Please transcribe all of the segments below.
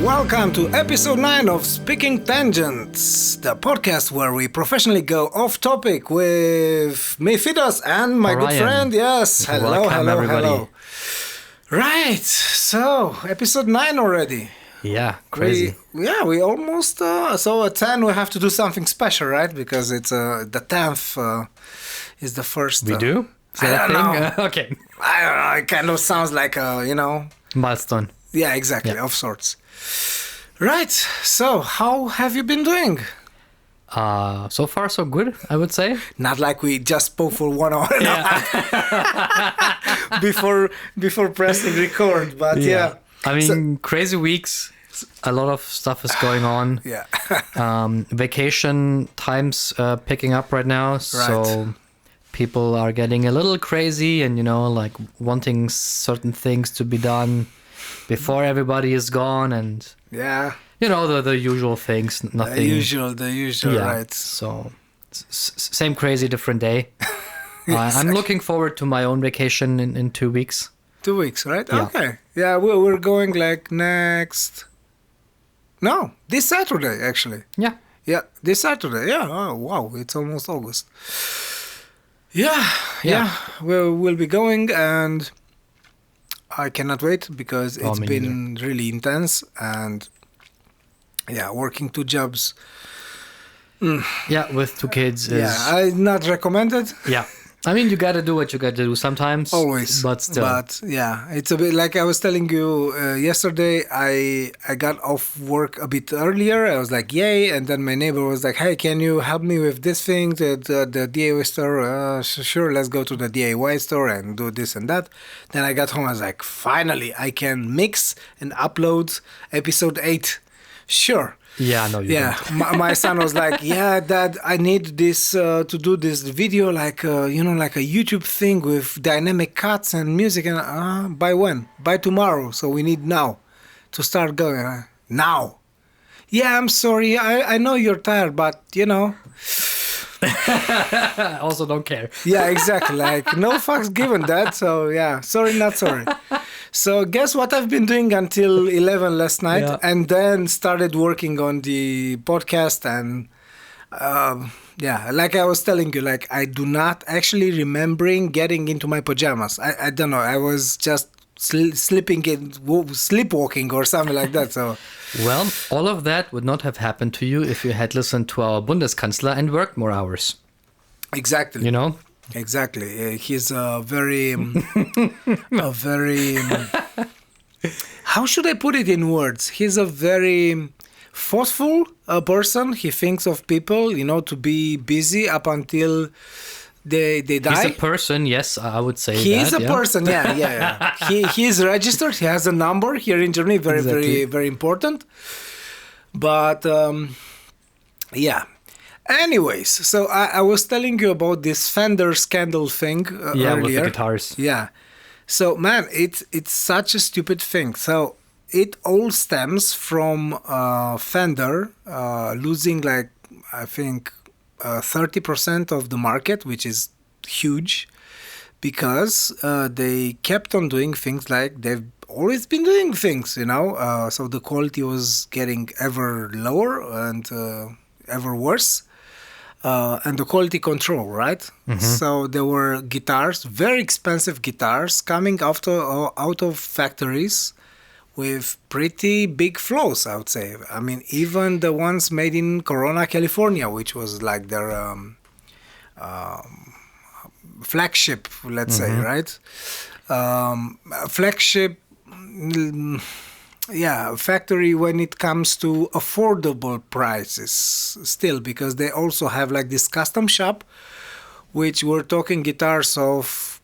Welcome to episode 9 of Speaking Tangents, the podcast where we professionally go off topic with me, Fidas, and my good friend. Yes, hello, hello. Right, so episode 9 already. Yeah, crazy. We almost, so at 10 we have to do something special, right? Because it's the 10th is the first. We do? Is that I don't know. Okay. I don't know, it kind of sounds like a, Milestone. Yeah, exactly, of sorts. Right, so how have you been doing? So far so good, I would say. Not like we just spoke for 1 hour and a half before pressing record, but yeah. I mean, crazy weeks. A lot of stuff is going on. Yeah. Vacation times picking up right now, so people are getting a little crazy and, like wanting certain things to be done before everybody is gone and... Yeah. The usual things, nothing... The usual, yeah, right. So, same crazy, different day. Yes, I'm looking forward to my own vacation in 2 weeks. 2 weeks, right? Yeah. Okay. Yeah, we're going like next... No, this Saturday, actually. Yeah. Yeah, this Saturday. Yeah, oh, wow, it's almost August. Yeah. We'll be going and... I cannot wait because it's been really intense and working 2 jobs. Yeah, with 2 kids is... Yeah, I not recommended. Yeah. I mean, you gotta do what you gotta do sometimes. Always. But still. But yeah, it's a bit like I was telling you yesterday, I got off work a bit earlier. I was like, yay. And then my neighbor was like, hey, can you help me with this thing? The DIY store? Sure, let's go to the DIY store and do this and that. Then I got home. I was like, finally, I can mix and upload episode 8. Sure. Yeah, no, you don't. My son was like, yeah, Dad, I need this to do this video, like, like a YouTube thing with dynamic cuts and music. And by when? By tomorrow. So we need now to start going. Now. Yeah, I'm sorry. I know you're tired, but, I also don't care. Yeah, exactly. Like, no fucks given, Dad. So, yeah, sorry, not sorry. So guess what I've been doing until 11 last night and then started working on the podcast and like I was telling you, like I do not actually remembering getting into my pajamas. I don't know. I was just sleepwalking or something like that. So well, all of that would not have happened to you if you had listened to our Bundeskanzler and worked more hours. Exactly. Exactly. He's a very, how should I put it in words? He's a very forceful person. He thinks of people, to be busy up until they die. He's a person, yes, I would say he is a person, yeah. He is registered. He has a number here in Germany, very, very, very important. But, Anyways, so I was telling you about this Fender scandal thing earlier. With the guitars. Yeah. So, man, it's such a stupid thing. So, it all stems from Fender losing, like, I think, 30% of the market, which is huge, because they kept on doing things like they've always been doing things, so the quality was getting ever lower and ever worse. And the quality control, right? Mm-hmm. So there were guitars, very expensive guitars, coming out of factories with pretty big flaws, I would say. I mean, even the ones made in Corona, California, which was like their flagship, let's say, right? Flagship... factory when it comes to affordable prices still, because they also have like this custom shop, which we're talking guitars of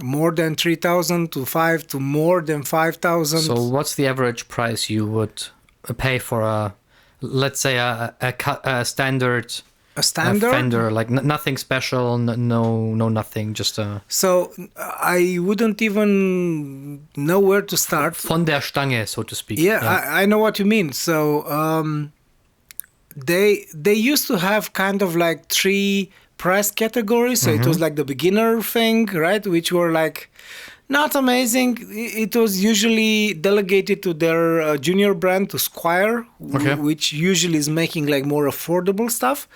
more than 3,000 to more than 5,000. So what's the average price you would pay for let's say a standard... A standard? Fender, like nothing special, no nothing, just a... So I wouldn't even know where to start. Von der Stange, so to speak. Yeah. I know what you mean. So they used to have kind of like 3 price categories. So it was like the beginner thing, right? Which were like Not amazing. It was usually delegated to their junior brand, to Squire, Okay. which usually is making like more affordable stuff.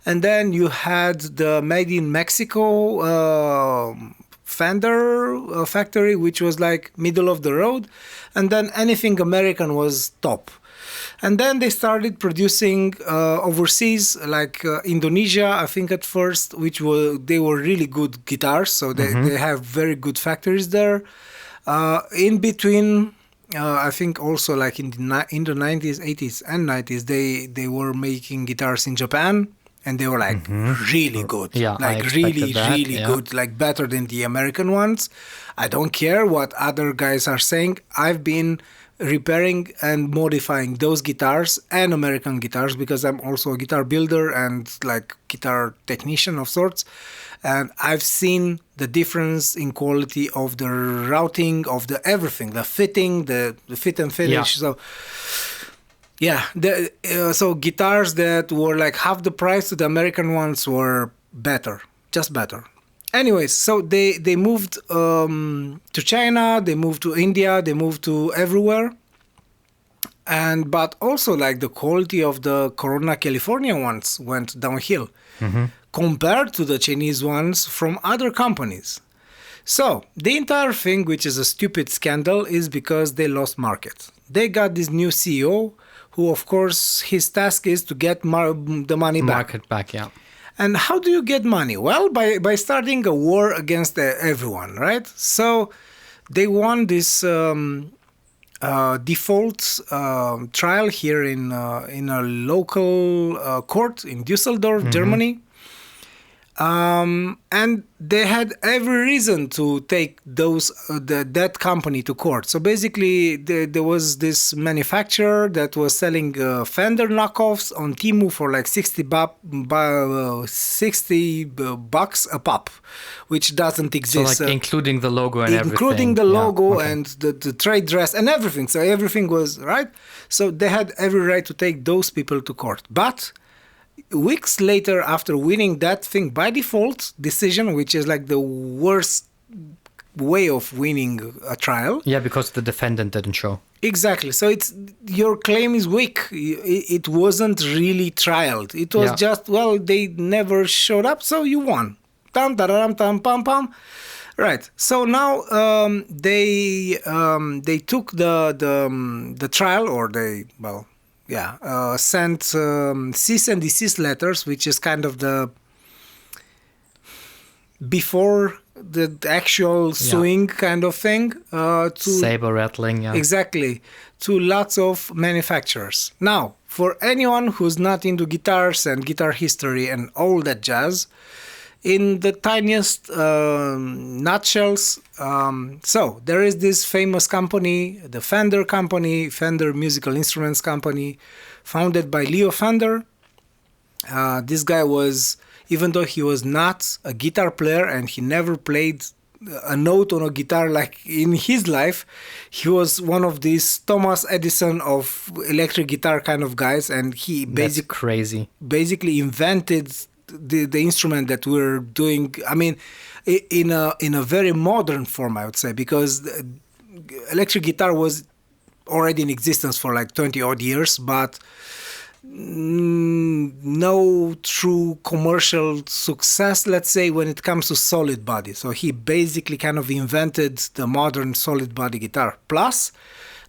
And then you had the made in Mexico Fender factory, which was like middle of the road. And then anything American was top. And then they started producing overseas, like Indonesia, I think at first, they were really good guitars. So they have very good factories there. In between, I think also like in the 90s, 80s and 90s, they were making guitars in Japan. And they were like really good, Yeah, I like expected really, that, really yeah. good, like better than the American ones. I don't care what other guys are saying. I've been repairing and modifying those guitars and American guitars because I'm also a guitar builder and like guitar technician of sorts. And I've seen the difference in quality of the routing, of the everything, the fitting, the fit and finish. Yeah. So yeah, so guitars that were like half the price to the American ones were better, just better. Anyways, so they moved to China, they moved to India, they moved to everywhere. But also like the quality of the Corona California ones went downhill compared to the Chinese ones from other companies. So the entire thing, which is a stupid scandal, is because they lost market. They got this new CEO who, of course, his task is to get the money back. Market back, yeah. And how do you get money? Well, by starting a war against everyone, right? So they won this default trial here in a local court in Düsseldorf, Germany. And they had every reason to take that company to court. So basically, there was this manufacturer that was selling Fender knockoffs on Temu for like 60 bucks a pop, which doesn't exist. So like including the logo and everything. Including the logo okay. and the trade dress and everything. So everything was right. So they had every right to take those people to court. But weeks later, after winning that thing by default decision, which is like the worst way of winning a trial. Yeah, because the defendant didn't show. Exactly. So your claim is weak. It wasn't really trialed. It was just, well, they never showed up, so you won. Tam, tararam, tam, pam, pam. Right. So now they took the trial, or sent cease and desist letters, which is kind of the before the actual suing kind of thing. To saber rattling, yeah. Exactly. To lots of manufacturers. Now, for anyone who's not into guitars and guitar history and all that jazz, in the tiniest nutshells, so there is this famous company, the Fender company, Fender Musical Instruments Company, founded by Leo Fender. This guy was, even though he was not a guitar player and he never played a note on a guitar like in his life, he was one of these Thomas Edison of electric guitar kind of guys, and he basically invented the instrument that we're doing. I mean, in a very modern form, I would say, because electric guitar was already in existence for like 20 odd years, but no true commercial success, let's say, when it comes to solid body. So he basically kind of invented the modern solid body guitar. Plus,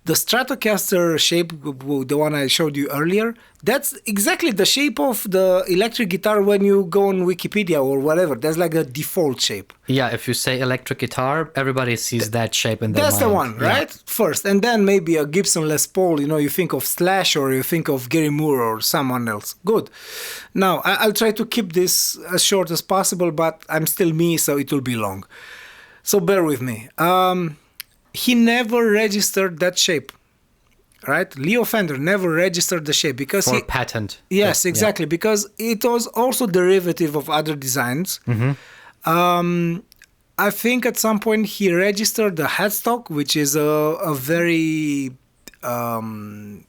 the Stratocaster shape, the one I showed you earlier, that's exactly the shape of the electric guitar when you go on Wikipedia or whatever. That's like a default shape. Yeah, if you say electric guitar, everybody sees that shape in their mind. That's the one, right? First. And then maybe a Gibson Les Paul, you think of Slash or you think of Gary Moore or someone else. Good. Now, I'll try to keep this as short as possible, but I'm still me, so it will be long. So bear with me. He never registered that shape, right? Leo Fender never registered the shape because for patent. Yes, exactly, because it was also derivative of other designs. I think at some point he registered the headstock, which is a very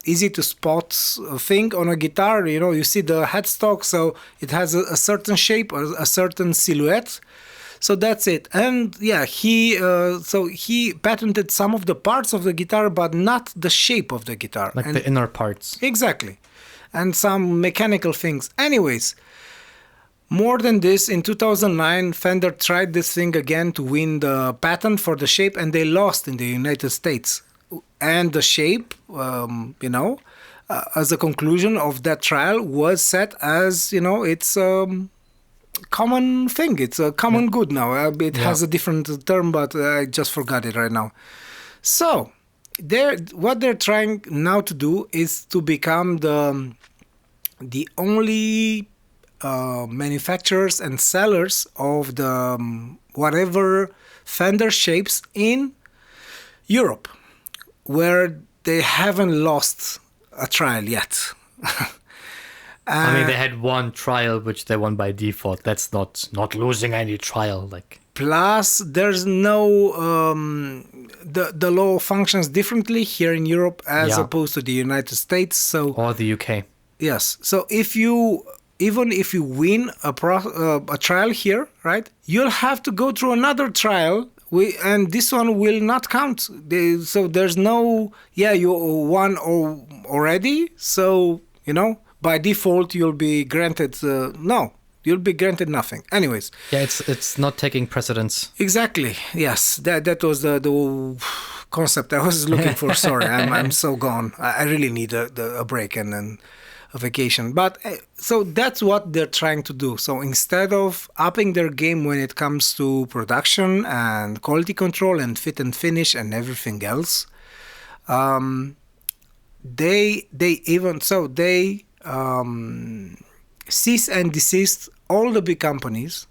easy to spot thing on a guitar. You see the headstock, so it has a certain shape, a certain silhouette. So that's it. And yeah, he patented some of the parts of the guitar, but not the shape of the guitar. Like and the inner parts. Exactly. And some mechanical things. Anyways, more than this, in 2009, Fender tried this thing again to win the patent for the shape, and they lost in the United States. And the shape, as a conclusion of that trial, was set as, it's common thing. It's a common good now. It has a different term, but I just forgot it right now. So, what they're trying now to do is to become the only manufacturers and sellers of the whatever Fender shapes in Europe, where they haven't lost a trial yet. I mean, they had one trial which they won by default. That's not losing any trial. Like, plus, there's no the law functions differently here in Europe as opposed to the United States. So or the UK. Yes. So even if you win a trial here, right, you'll have to go through another trial. And this one will not count. So there's no you won already. So by default, you'll be granted you'll be granted nothing. Anyways. Yeah, it's not taking precedence. Exactly. Yes, that was the concept I was looking for. Sorry, I'm so gone. I really need a break and a vacation. But so that's what they're trying to do. So instead of upping their game when it comes to production and quality control and fit and finish and everything else, they cease and desist all the big companies.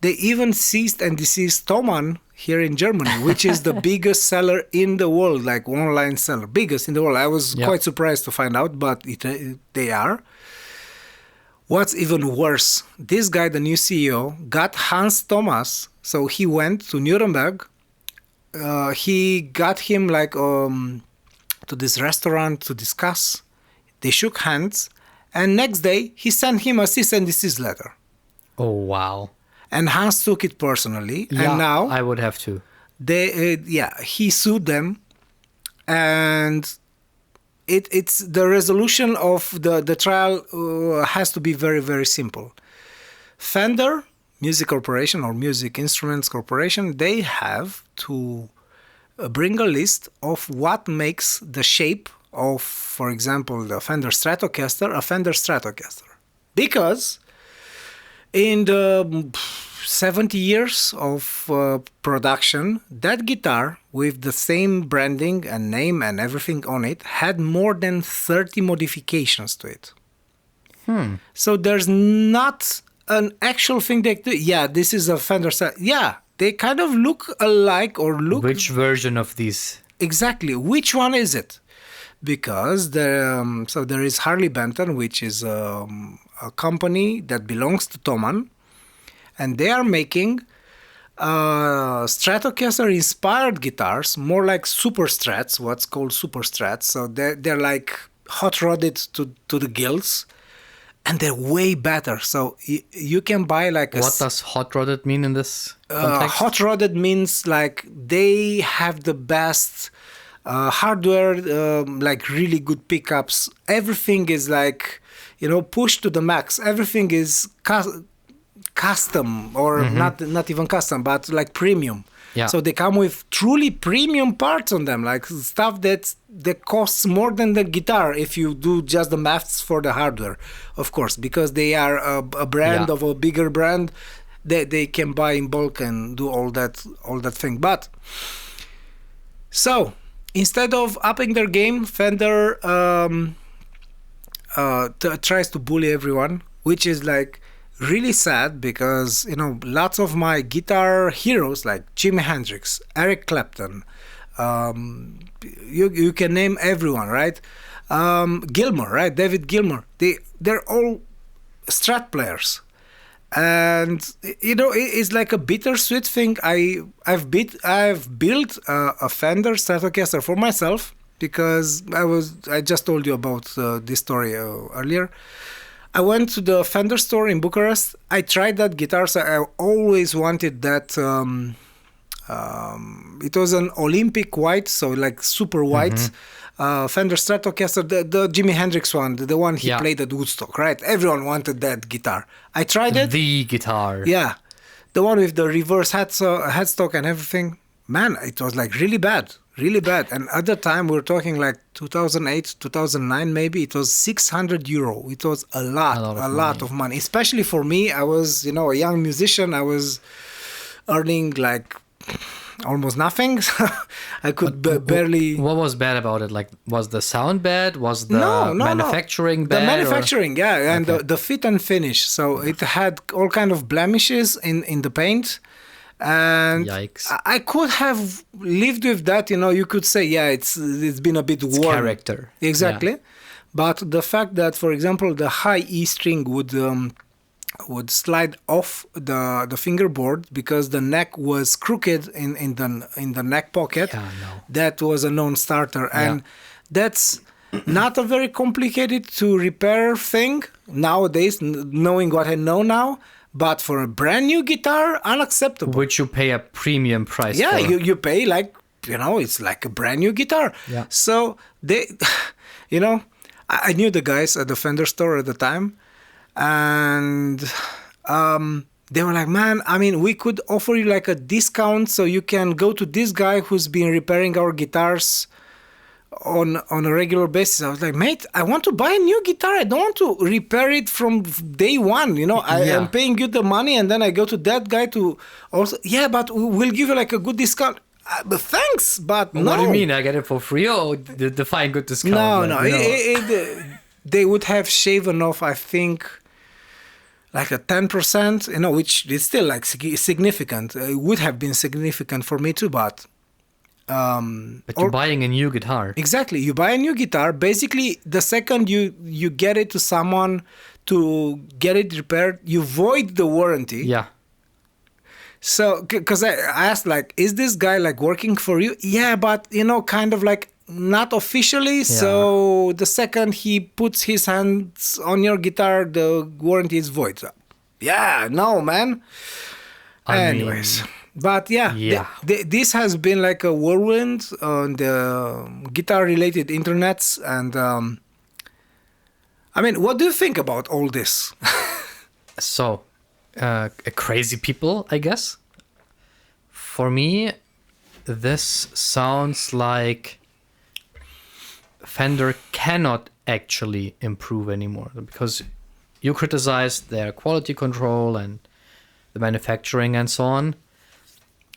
They even ceased and desist Thomann here in Germany, which is the biggest seller in the world, like online seller, biggest in the world. I was quite surprised to find out, but they are. What's even worse, this guy, the new CEO, got Hans Thomas, so he went to Nuremberg. He got him to this restaurant to discuss. They shook hands, and next day he sent him a cease and desist letter. Oh, wow. And Hans took it personally, Yeah, and now I would have to. He sued them, and it's the resolution of the trial has to be very, very simple. Fender Music Corporation or Music Instruments Corporation, they have to bring a list of what makes the shape of, for example, the Fender Stratocaster a Fender Stratocaster, because in the 70 years of production, that guitar with the same branding and name and everything on it had more than 30 modifications to it. So there's not an actual thing they do. Yeah, this is a Fender Strat. Yeah, they kind of look alike or look... Which version of these? Exactly. Which one is it? Because there is Harley Benton, which is a company that belongs to Thomann, and they are making Stratocaster-inspired guitars, more like super strats, what's called super strats. So they're like hot-rodded to the gills, and they're way better. So you can buy like a... What does hot-rodded mean in this context? Hot-rodded means like they have the best... hardware, like really good pickups. Everything is like, pushed to the max. Everything is custom or not even custom, but like premium. Yeah. So they come with truly premium parts on them, like stuff that costs more than the guitar if you do just the maths for the hardware, of course, because they are a brand of a bigger brand. They can buy in bulk and do all that thing. But so instead of upping their game, Fender tries to bully everyone, which is like really sad because, lots of my guitar heroes like Jimi Hendrix, Eric Clapton, you can name everyone, right? Gilmour, right? David Gilmour. They're all Strat players. And it's like a bittersweet thing. I've built a Fender Stratocaster for myself because I just told you about this story earlier. I went to the Fender store in Bucharest. I tried that guitar. So I always wanted that. It was an Olympic white, so like super white. Fender Stratocaster, the Jimi Hendrix one, the one he played at Woodstock, right? Everyone wanted that guitar. I tried it. The guitar. Yeah. The one with the reverse headstock and everything. Man, it was like really bad. Really bad. And at the time, we were talking like 2008, 2009 maybe. It was 600 euro. It was a lot of money. Especially for me. I was, a young musician. I was earning like almost nothing. I could barely... What was bad about it? Like, was the sound bad? Was the manufacturing bad? The manufacturing, yeah. And the fit and finish. So it had all kind of blemishes in the paint. And yikes. I could have lived with that, you could say, it's been a bit worn. Character. Exactly. Yeah. But the fact that, for example, the high E string would slide off the fingerboard because the neck was crooked in the neck pocket. Yeah, no. That was a non-starter. And that's not a very complicated to repair thing nowadays, knowing what I know now. But for a brand new guitar, unacceptable. Which you pay a premium price for. Yeah, you pay like, it's like a brand new guitar. Yeah. So they, I knew the guys at the Fender store at the time. And they were like, man, we could offer you like a discount so you can go to this guy who's been repairing our guitars on a regular basis. I was like, mate, I want to buy a new guitar. I don't want to repair it from day one. I am paying you the money and then I go to that guy to also, but we'll give you like a good discount. But thanks, but no. What do you mean? I get it for free or define good discount? No. They would have shaven off, I think, like a 10%, which is still like significant. It would have been significant for me too, but... but you're buying a new guitar. Exactly. You buy a new guitar. Basically, the second you get it to someone to get it repaired, you void the warranty. Yeah. So, because I asked, like, is this guy, like, working for you? Yeah, but, kind of like not officially. Yeah. So the second he puts his hands on your guitar, the warranty is void. So, no, man. Anyways. But this has been like a whirlwind on the guitar-related internets. And, what do you think about all this? So, crazy people, I guess. For me, this sounds like Fender cannot actually improve anymore because you criticize their quality control and the manufacturing and so on.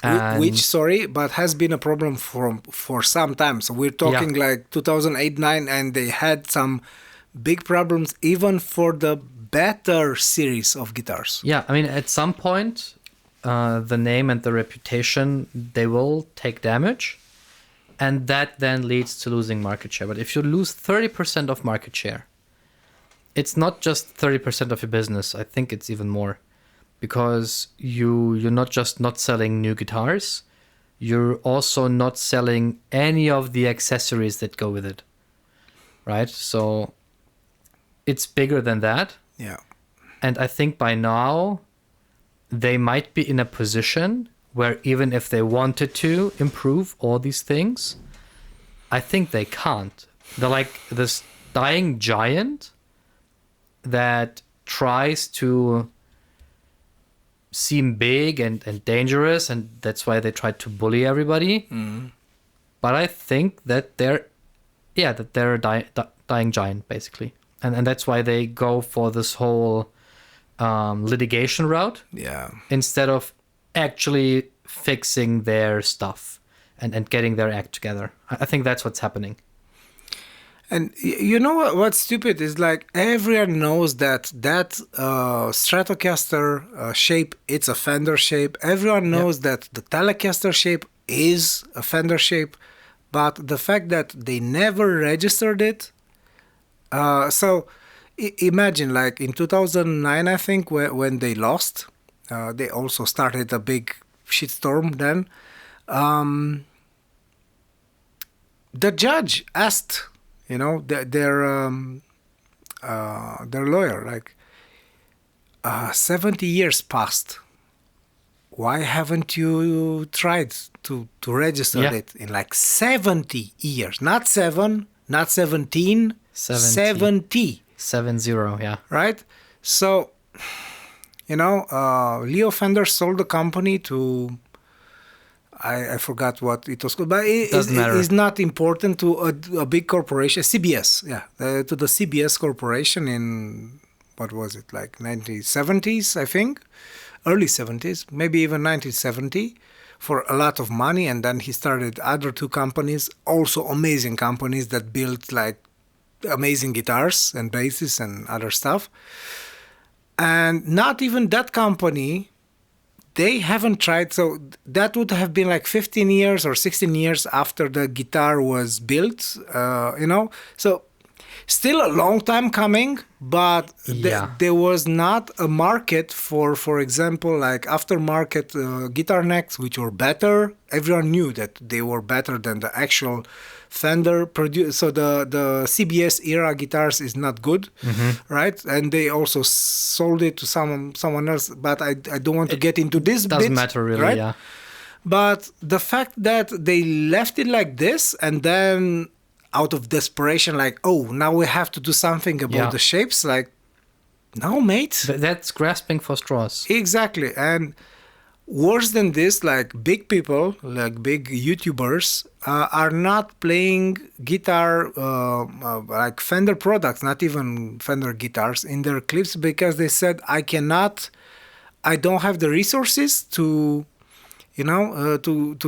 But has been a problem for some time. So we're talking like 2008-9, and they had some big problems even for the better series of guitars. Yeah, at some point, the name and the reputation, they will take damage, and that then leads to losing market share. But if you lose 30% of market share, it's not just 30% of your business. I think it's even more. Because you're not just not selling new guitars, you're also not selling any of the accessories that go with it, right? So it's bigger than that. Yeah. And I think by now they might be in a position where even if they wanted to improve all these things, I think they can't. They're like this dying giant that tries to seem big and dangerous, and that's why they try to bully everybody. But I think that they're a dying giant, basically, and that's why they go for this whole litigation route, instead of actually fixing their stuff and getting their act together. I think that's what's happening. And you know what's stupid is like everyone knows that Stratocaster shape, it's a Fender shape. Everyone knows that the Telecaster shape is a Fender shape, but the fact that they never registered it. So imagine like in 2009, I think, when they lost, they also started a big shitstorm then. The judge asked, their their lawyer, like, 70 years passed. Why haven't you tried to register Yeah. it in like 70 years? Not 7, not 17, 70. 70, 70, yeah. right? So, Leo Fender sold the company to, I forgot what it was called, but Doesn't matter. it's not important, to a big corporation, CBS, yeah, to the CBS corporation in, what was it, like 1970s, I think, early 70s, maybe even 1970, for a lot of money. And then he started other two companies, also amazing companies that built like amazing guitars and basses and other stuff. And not even that company, they haven't tried. So that would have been like 15 years or 16 years after the guitar was built, So still a long time coming, but Yeah. there was not a market for example, like aftermarket guitar necks, which were better. Everyone knew that they were better than the actual Fender produced. So the CBS era guitars is not good, right? And they also sold it to someone else. But I don't want to get into this. Doesn't bit, matter really, right? yeah. But the fact that they left it like this, and then out of desperation, like, oh, now we have to do something about the shapes, like, no, mate. That's grasping for straws. Exactly. And worse than this, like big people, like big YouTubers, are not playing guitar, like Fender products, not even Fender guitars, in their clips, because they said, I don't have the resources to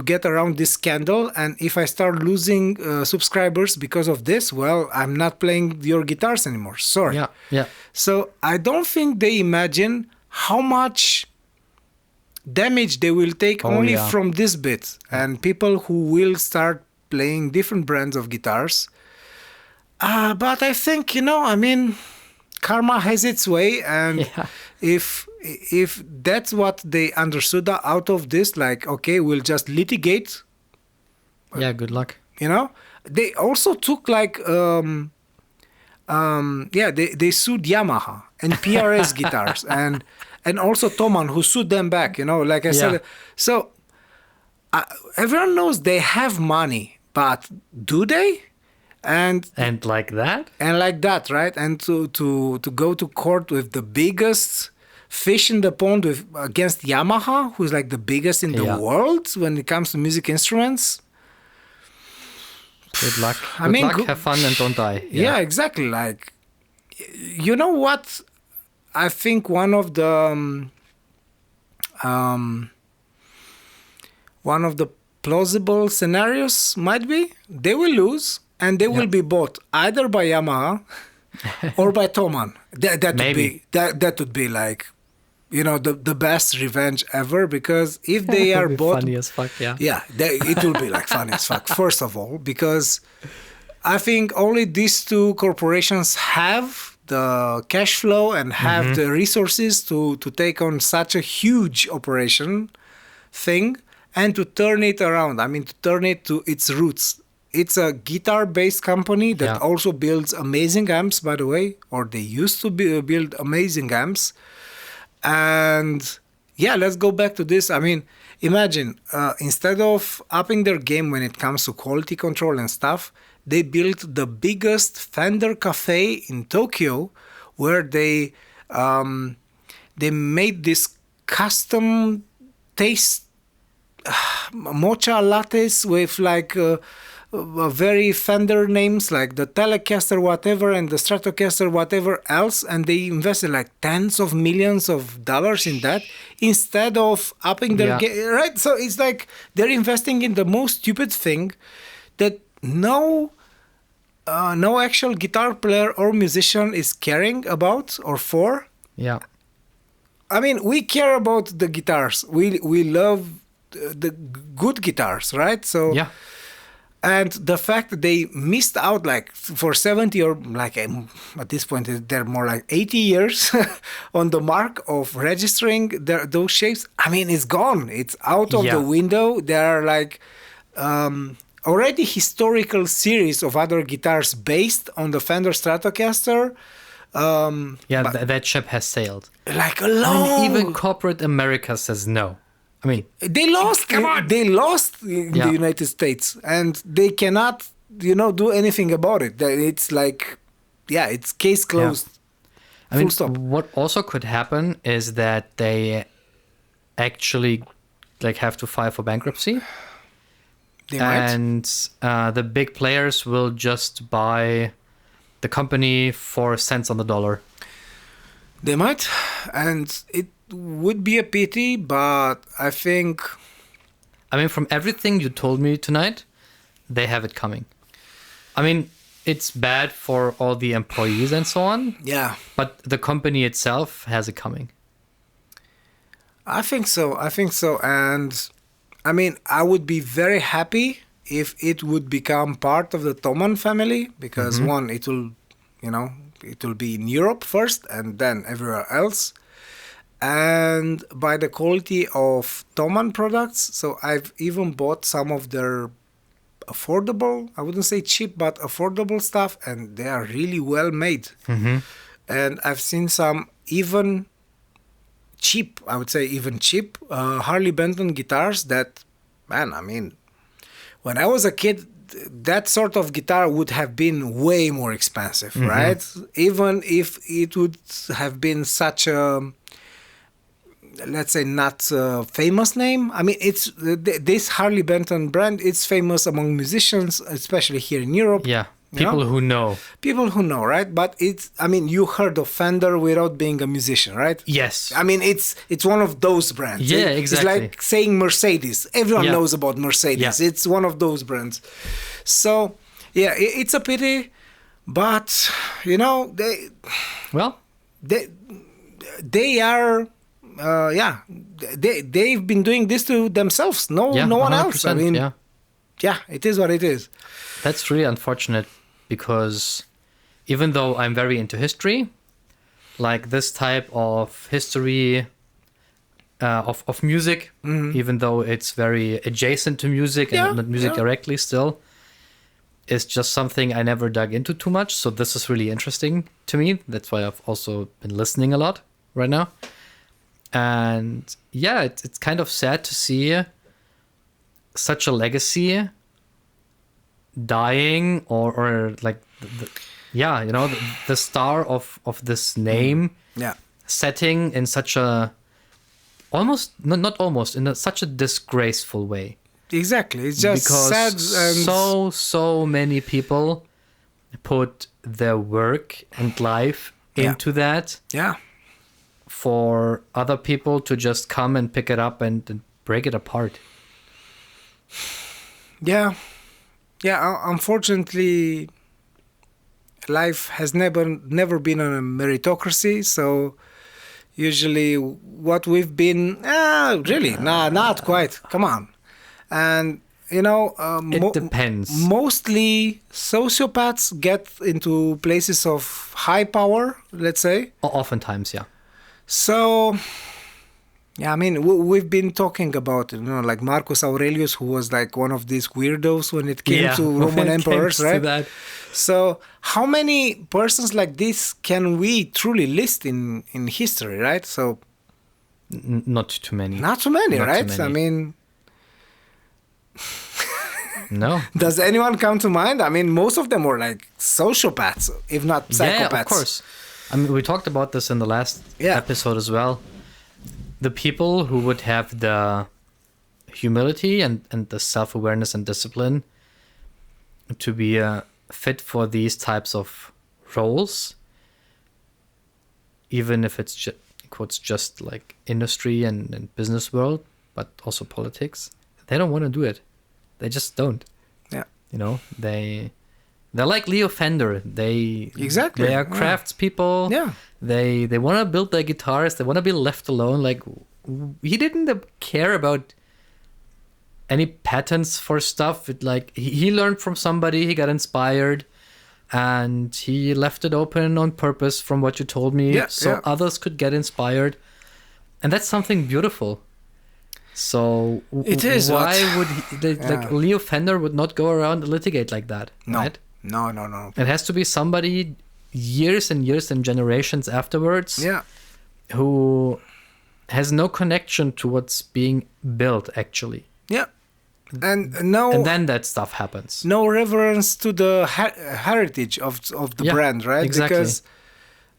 get around this scandal. And if I start losing subscribers because of this, well, I'm not playing your guitars anymore. Sorry. Yeah, yeah. So I don't think they imagine how much damage they will take only from this bit. And people who will start playing different brands of guitars. But I think, karma has its way. And if that's what they understood out of this, like, okay, we'll just litigate. Yeah, good luck. They also took like, they sued Yamaha and PRS guitars and also Thomann, who sued them back, like I said. So everyone knows they have money, but do they? And like that? And like that, right? And to go to court with the biggest fish in the pond against Yamaha, who's like the biggest in the world when it comes to music instruments. Good luck. Good luck, have fun, and don't die. Yeah, exactly. Like, you know what? I think one of the plausible scenarios might be they will lose and they will be bought either by Yamaha or by Thomann. That would be like, the best revenge ever, because if they are bought, funny as fuck, it will be like funny as fuck. First of all, because I think only these two corporations have the cash flow and have the resources to take on such a huge operation thing and to turn it around. I mean, to turn it to its roots. It's a guitar-based company that also builds amazing amps, by the way, or they used to build amazing amps. And let's go back to this. I mean, imagine, instead of upping their game when it comes to quality control and stuff, they built the biggest Fender cafe in Tokyo, where they made this custom taste mocha lattes with like very Fender names, like the Telecaster whatever and the Stratocaster whatever else, and they invested like tens of millions of dollars in that instead of upping their game, right? So it's like they're investing in the most stupid thing that no actual guitar player or musician is caring about or for. Yeah. I mean, we care about the guitars. We love the good guitars, right? So and the fact that they missed out like for 70 or like at this point they're more like 80 years on the mark of registering those shapes. I mean, it's gone. It's out of the window. There are like already historical series of other guitars based on the Fender Stratocaster Yeah, but that ship has sailed. like a I mean, long. even corporate America says no. I mean, They lost. Come on. They lost in Yeah. the United States, and they cannot, do anything about it. It's like, yeah, it's case closed. I mean, Full stop. what also could happen is that they actually like have to file for bankruptcy, They might. and the big players will just buy the company for cents on the dollar. They might, and it would be a pity, but I think, I mean, from everything you told me tonight, they have it coming. I mean, it's bad for all the employees and so on, yeah, but the company itself has it coming. I think so. And I mean, I would be very happy if it would become part of the Toman family, because one, it will, it will be in Europe first and then everywhere else. And by the quality of Toman products, so I've even bought some of their affordable, I wouldn't say cheap, but affordable stuff, and they are really well made. And I've seen some even cheap, I would say even cheap, Harley Benton guitars that, man, I mean, when I was a kid, that sort of guitar would have been way more expensive, right? Even if it would have been such a, let's say, not a famous name. I mean, it's this Harley Benton brand, it's famous among musicians, especially here in Europe. Yeah, you people know? who know. People who know, right? But it's, I mean, you heard of Fender without being a musician, right? Yes. I mean, it's one of those brands. Yeah, exactly. It's like saying Mercedes. Everyone Yeah. knows about Mercedes. Yeah. It's one of those brands. So, yeah, it's a pity, but Well, they are, they've been doing this to themselves. No, yeah, no one else. I 100%, mean, yeah. yeah, it is what it is. That's really unfortunate because even though I'm very into history, like this type of history of music, even though it's very adjacent to music Yeah, and not music yeah. directly still, is just something I never dug into too much. So this is really interesting to me. That's why I've also been listening a lot right now. And yeah, it's kind of sad to see such a legacy dying or like the star of this name Yeah. setting in such a such a disgraceful way, Exactly. It's just because sad and so many people put their work and life Yeah. into that yeah. for other people to just come and pick it up and break it apart. Yeah. Yeah, unfortunately, life has never been a meritocracy, so usually what we've been, really, not quite, come on. And, It depends. mostly sociopaths get into places of high power, let's say. Oftentimes, yeah. So, yeah, I mean, we've been talking about, like Marcus Aurelius, who was like one of these weirdos when it came to when Roman it emperors, comes to right? that. So, how many persons like this can we truly list in history, right? So, Not too many. not too many, Not too right? many. I mean, No. does anyone come to mind? I mean, most of them were like sociopaths, if not psychopaths. Yeah, of course. I mean, we talked about this in the last Yeah. episode as well. The people who would have the humility and the self-awareness and discipline to be fit for these types of roles, even if it's just like industry and business world, but also politics, they don't want to do it. They just don't. Yeah. They're like Leo Fender. Exactly, They are yeah. craftspeople. Yeah. They want to build their guitars. They want to be left alone. Like, he didn't care about any patents for stuff. He learned from somebody. He got inspired, and he left it open on purpose. From what you told me, Yeah, so yeah. others could get inspired, and that's something beautiful. So It is, why but- would like Yeah. Leo Fender would not go around and litigate like that, No. right? No. It has to be somebody years and years and generations afterwards, Yeah. who has no connection to what's being built actually. Yeah. And And then that stuff happens. no reverence to the heritage of the Yeah, brand, right? exactly. Because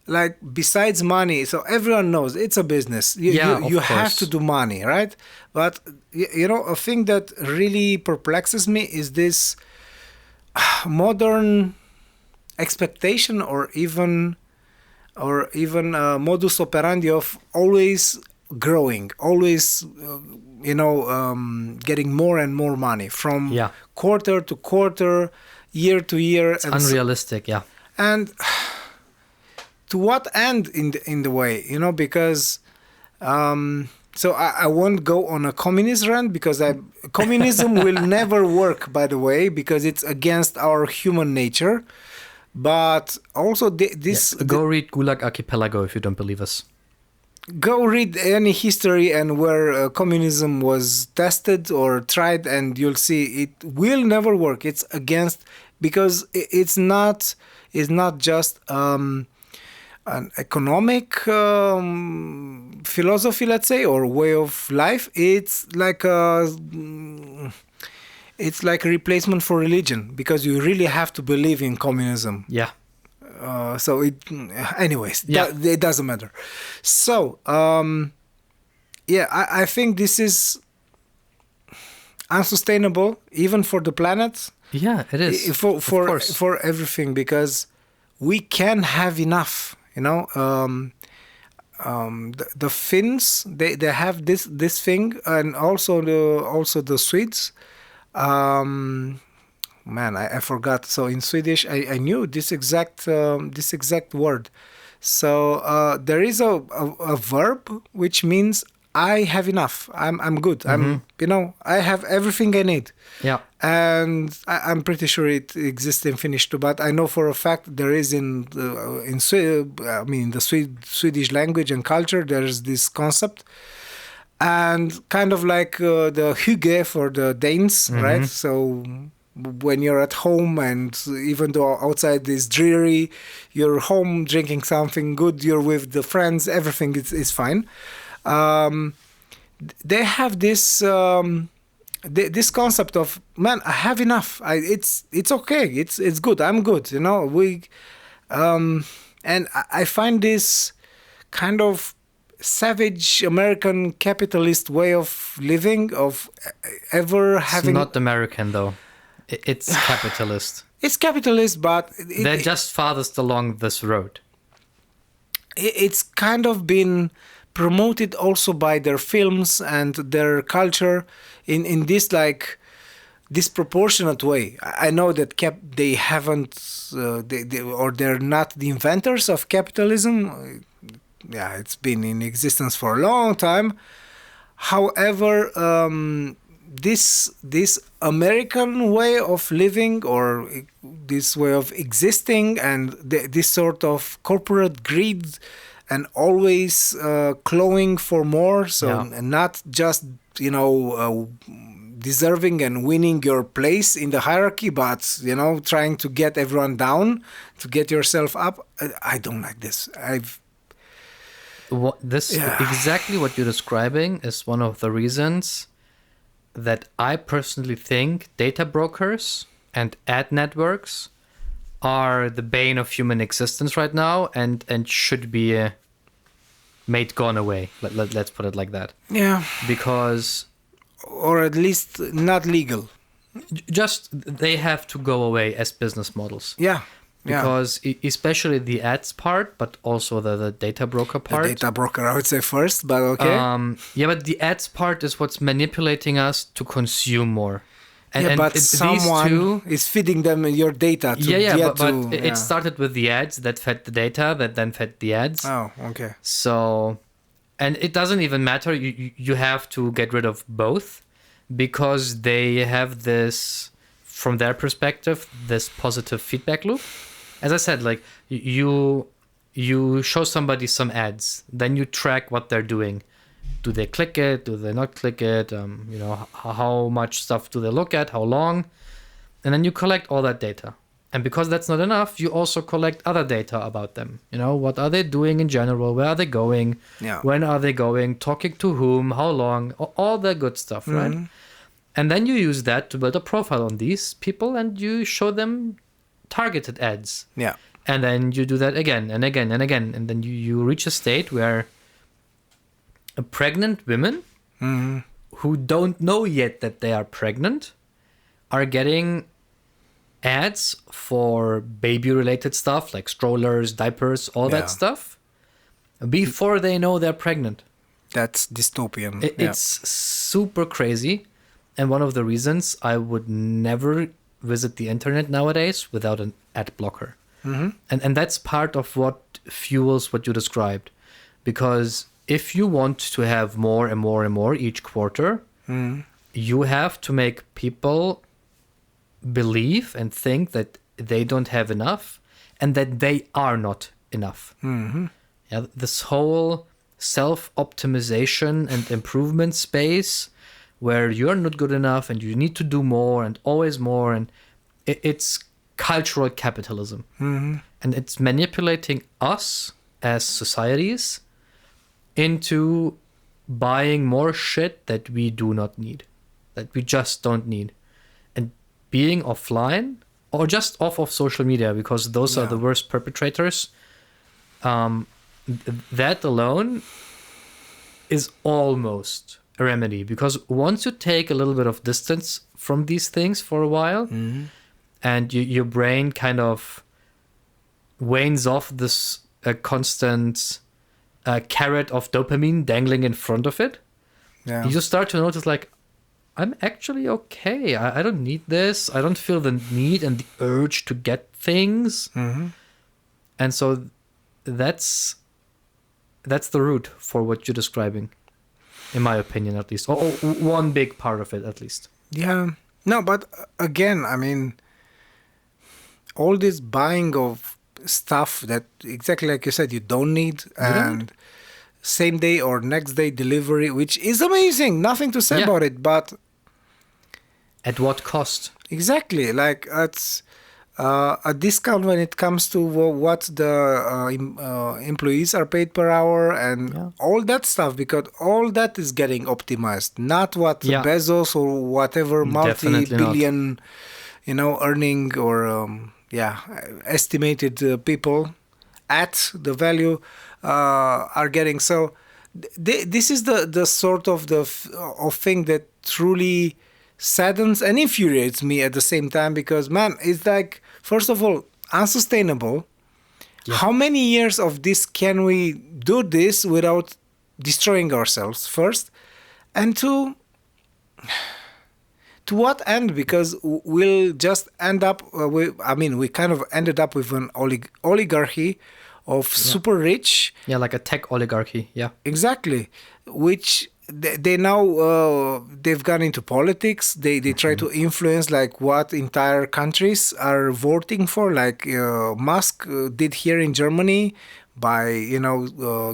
like besides money, so everyone knows it's a business. You of have course. to do money, right? But you know, a thing that really perplexes me is this modern expectation or even modus operandi of always growing, always getting more and more money from Yeah. quarter to quarter, year to year. It's unrealistic, yeah. And to what end in the way, because so I won't go on a communist rant because communism will never work, by the way, because it's against our human nature. But also Go read Gulag Archipelago if you don't believe us. go read any history and where communism was tested or tried, and you'll see it will never work. It's against, because it's not just an economic philosophy, let's say, or way of life. It's like a replacement for religion, because you really have to believe in communism. Yeah. So anyways, it doesn't matter. So I think this is unsustainable even for the planet. Yeah, it is. For everything, because we can have enough. The Finns, they have this thing, and also the Swedes. I forgot. So in Swedish, I knew this exact word. So there is a verb which means I have enough. I'm good. Mm-hmm. I have everything I need. Yeah. And I'm pretty sure it exists in Finnish too. But I know for a fact there is in the Swedish language and culture. There's this concept. And kind of like the hygge for the Danes, Mm-hmm. right? So when you're at home, and even though outside is dreary, you're home drinking something good, you're with the friends, everything is fine. They have this this concept of, man, I have enough. It's okay. It's good. I'm good. And I find this kind of savage American capitalist way of living, of ever having. It's not American though. It's capitalist. It's capitalist, but they're just farthest along this road. It's kind of been promoted also by their films and their culture in this like disproportionate way. I know that they haven't they're not the inventors of capitalism. Yeah, it's been in existence for a long time. However, this American way of living, or this way of existing, and this sort of corporate greed, and always clawing for more, not just deserving and winning your place in the hierarchy, but trying to get everyone down, to get yourself up. I don't like this. Exactly what you're describing is one of the reasons that I personally think data brokers and ad networks are the bane of human existence right now, and should be made gone away. Let's put it like that. Yeah. Because, or at least not legal. Just they have to go away as business models. Yeah. Because especially the ads part, but also the data broker part. The data broker, I would say first, but okay. But the ads part is what's manipulating us to consume more. But someone is feeding them your data. It started with the ads that fed the data, that then fed the ads. Oh, okay. So, and it doesn't even matter. You have to get rid of both, because they have this, from their perspective, this positive feedback loop. As I said, like you show somebody some ads, then you track what they're doing. Do they click it? Do they not click it? How much stuff do they look at? How long? And then you collect all that data. And because that's not enough, you also collect other data about them. You know, what are they doing in general? Where are they going? Yeah. When are they going? Talking to whom? How long? All the good stuff, right? And then you use that to build a profile on these people, and you show them targeted ads. Yeah. And then you do that again and again and again. And then you reach a state where pregnant women who don't know yet that they are pregnant are getting ads for baby-related stuff like strollers, diapers, all Yeah. that stuff before they know they're pregnant. That's dystopian. It's super crazy. And one of the reasons I would never visit the internet nowadays without an ad blocker. And that's part of what fuels what you described. Because if you want to have more and more and more each quarter, you have to make people believe and think that they don't have enough and that they are not enough. Yeah, this whole self-optimization and improvement space where you're not good enough and you need to do more and always more, and it's cultural capitalism. And it's manipulating us as societies into buying more shit that we do not need, that we just don't need. And being offline or just off of social media, because those are the worst perpetrators, that alone is almost a remedy. Because once you take a little bit of distance from these things for a while, and your brain kind of wanes off this constant carrot of dopamine dangling in front of it, Yeah. you just start to notice, like, I'm actually okay. I don't need this. I don't feel the need and the urge to get things. And so that's the root for what you're describing, in my opinion, at least. Or one big part of it, at least. Yeah. No, but again, I mean, all this buying of stuff that, exactly like you said, you don't need, and same day or next day delivery, which is amazing. Nothing to say about it, but at what cost? Exactly, like it's a discount when it comes to what the employees are paid per hour and all that stuff, because all that is getting optimized, not what Bezos or whatever multi-billion, earning or estimated people at the value are getting. So this is the sort of of thing that truly saddens and infuriates me at the same time, because man, it's like, first of all, unsustainable. How many years of this can we do this without destroying ourselves, first? And two, to what end? Because we'll just end up we kind of ended up with an oligarchy of super rich, like a tech oligarchy. Exactly, which they now they've gone into politics. They try to influence like what entire countries are voting for, like Musk did here in Germany by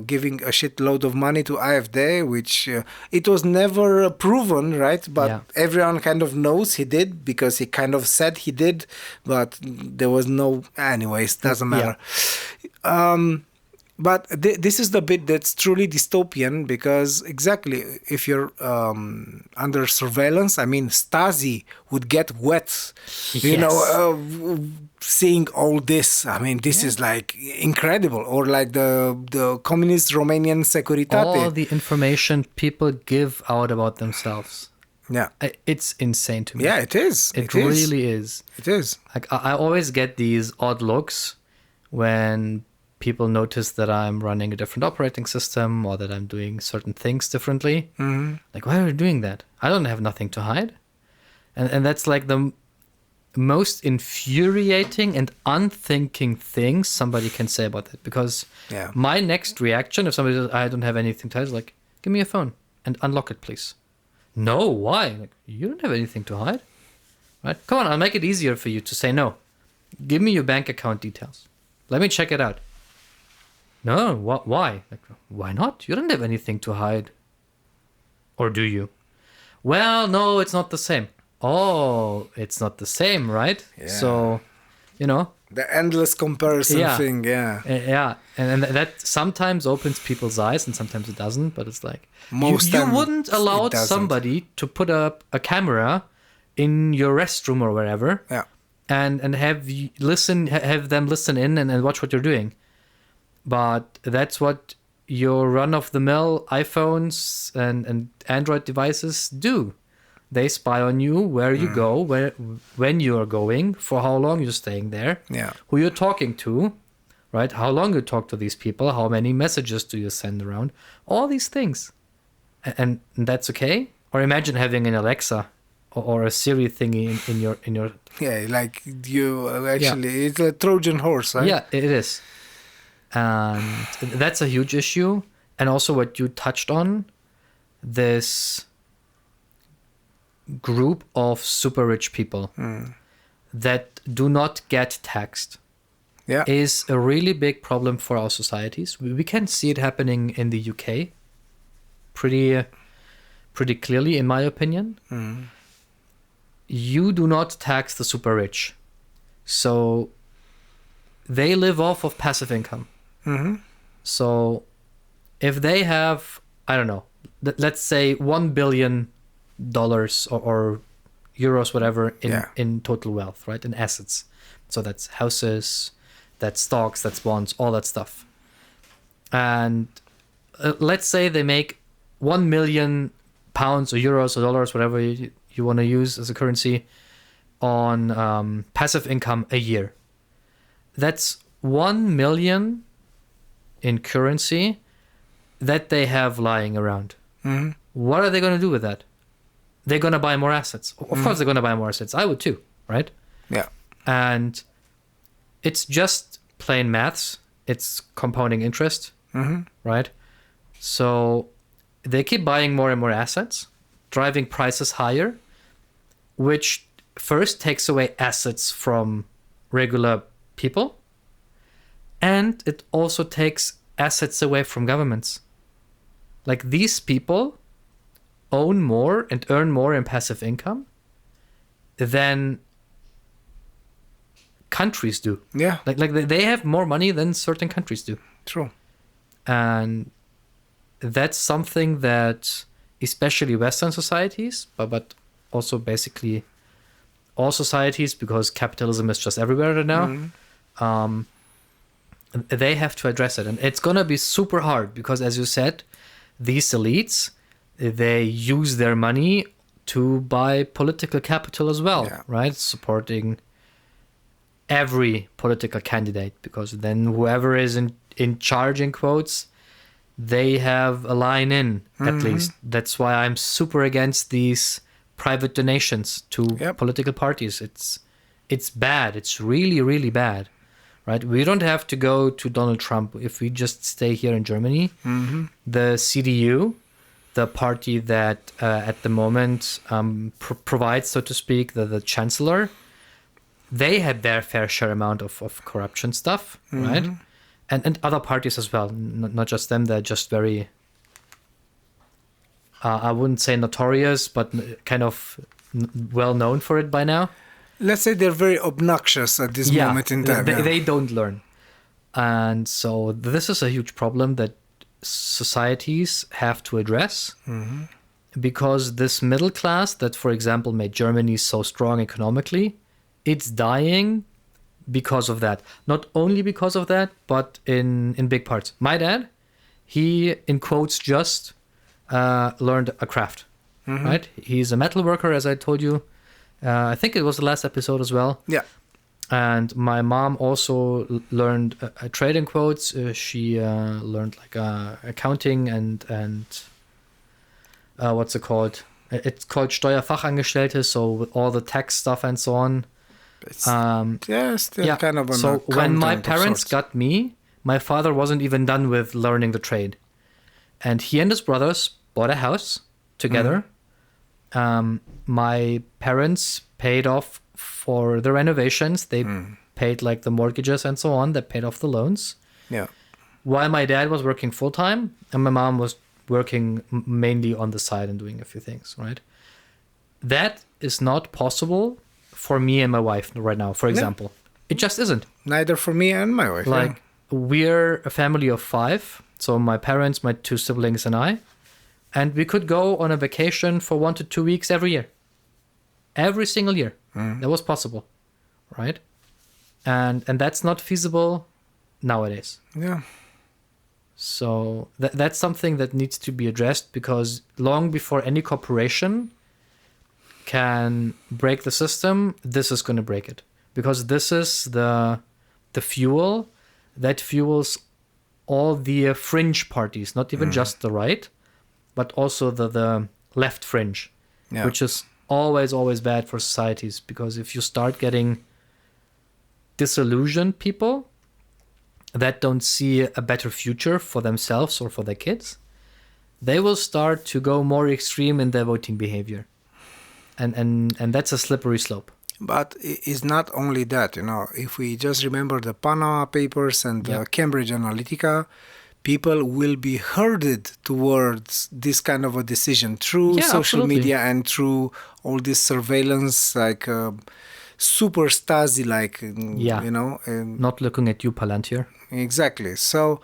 giving a shitload of money to AfD, which it was never proven, right? But everyone kind of knows he did, because he kind of said he did, but there was no, anyways, doesn't matter. But this is the bit that's truly dystopian, because exactly, if you're under surveillance, I mean, Stasi would get wet, seeing all this. I mean, this is like incredible. Or like the communist Romanian Securitate. All the information people give out about themselves. Yeah. It's insane to me. Yeah, it is. It really is. It is. Like, I always get these odd looks when people notice that I'm running a different operating system or that I'm doing certain things differently. Like, why are you doing that? I don't have nothing to hide. And that's like the most infuriating and unthinking thing somebody can say about it. Because my next reaction, if somebody says, I don't have anything to hide, is like, give me your phone and unlock it, please. No, why? Like, you don't have anything to hide. Right? Come on, I'll make it easier for you to say no. Give me your bank account details. Let me check it out. No, why? Like, why not? You don't have anything to hide. Or do you? Well, no, it's not the same. Oh, it's not the same, right? Yeah. So you know? The endless comparison Yeah. thing, yeah. Yeah, and that sometimes opens people's eyes and sometimes it doesn't, but it's like Most you time wouldn't allow it doesn't. somebody to put up a camera in your restroom or wherever Yeah. and have them listen in and watch what you're doing. But that's what your run-of-the-mill iPhones and Android devices do. They spy on you, where you go, when you are going, for how long you're staying there, Yeah. who you're talking to, right? How long you talk to these people, how many messages do you send around, all these things. And that's okay? Or imagine having an Alexa or a Siri thingy in your Yeah, like you actually, it's a Trojan horse, right? Yeah, it is. And that's a huge issue. And also what you touched on, this group of super rich people that do not get taxed Yeah. is a really big problem for our societies. We can see it happening in the UK pretty clearly, in my opinion. You do not tax the super rich. So they live off of passive income. So if they have, I don't know, let's say $1 billion or euros, whatever, in total wealth, right? In assets. So that's houses, that's stocks, that's bonds, all that stuff. And let's say they make 1 million pounds or euros or dollars, whatever you want to use as a currency, on passive income a year. That's 1 million in currency that they have lying around. What are they going to do with that? They're going to buy more assets. Of course they're going to buy more assets. I would too, right? Yeah. And it's just plain maths. It's compounding interest, right? So they keep buying more and more assets, driving prices higher, which first takes away assets from regular people, and it also takes assets away from governments. Like, these people own more and earn more in passive income than countries do. Yeah. Like they have more money than certain countries do. True. And that's something that especially Western societies, but also basically all societies, because capitalism is just everywhere right now, they have to address it. And it's going to be super hard because, as you said, these elites, they use their money to buy political capital as well, right? Supporting every political candidate, because then whoever is in charge, in quotes, they have a line in, at least. That's why I'm super against these private donations to political parties. It's bad. It's really, really bad, right? We don't have to go to Donald Trump if we just stay here in Germany. The CDU, the party that at the moment provides, so to speak, the chancellor, they had their fair share amount of corruption stuff, right? And other parties as well, not just them. They're just very, I wouldn't say notorious, but kind of well known for it by now. Let's say they're very obnoxious at this moment in time. They don't learn. And so this is a huge problem that societies have to address, because this middle class that, for example, made Germany so strong economically, it's dying because of that. Not only because of that, but in big parts. My dad, he, in quotes, just learned a craft, right? He's a metal worker, as I told you. I think it was the last episode as well. Yeah. And my mom also learned a trade, in quotes. She learned like accounting and what's it called? It's called Steuerfachangestellte, so with all the tax stuff and so on. Still kind of an so when my accountant of parents sorts. got me, my father wasn't even done with learning the trade. And he and his brothers bought a house together. My parents paid off for the renovations. They paid like the mortgages and so on. They paid off the loans. Yeah. While my dad was working full time and my mom was working mainly on the side and doing a few things, right? That is not possible for me and my wife right now, for example. It just isn't. Neither for me and my wife. Like, we're a family of 5. So my parents, my 2 siblings, and I. And we could go on a vacation for 1 to 2 weeks every year. Every single year. That was possible. Right? And that's not feasible nowadays. Yeah. So that's something that needs to be addressed, because long before any corporation can break the system, this is going to break it. Because this is the fuel that fuels all the fringe parties, not even just the right, but also the left fringe, which is always bad for societies. Because if you start getting disillusioned people that don't see a better future for themselves or for their kids, they will start to go more extreme in their voting behavior. And that's a slippery slope. But it's not only that, if we just remember the Panama Papers and the Cambridge Analytica, people will be herded towards this kind of a decision through social media and through all this surveillance, like super Stasi, like, And not looking at you, Palantir. Exactly. So,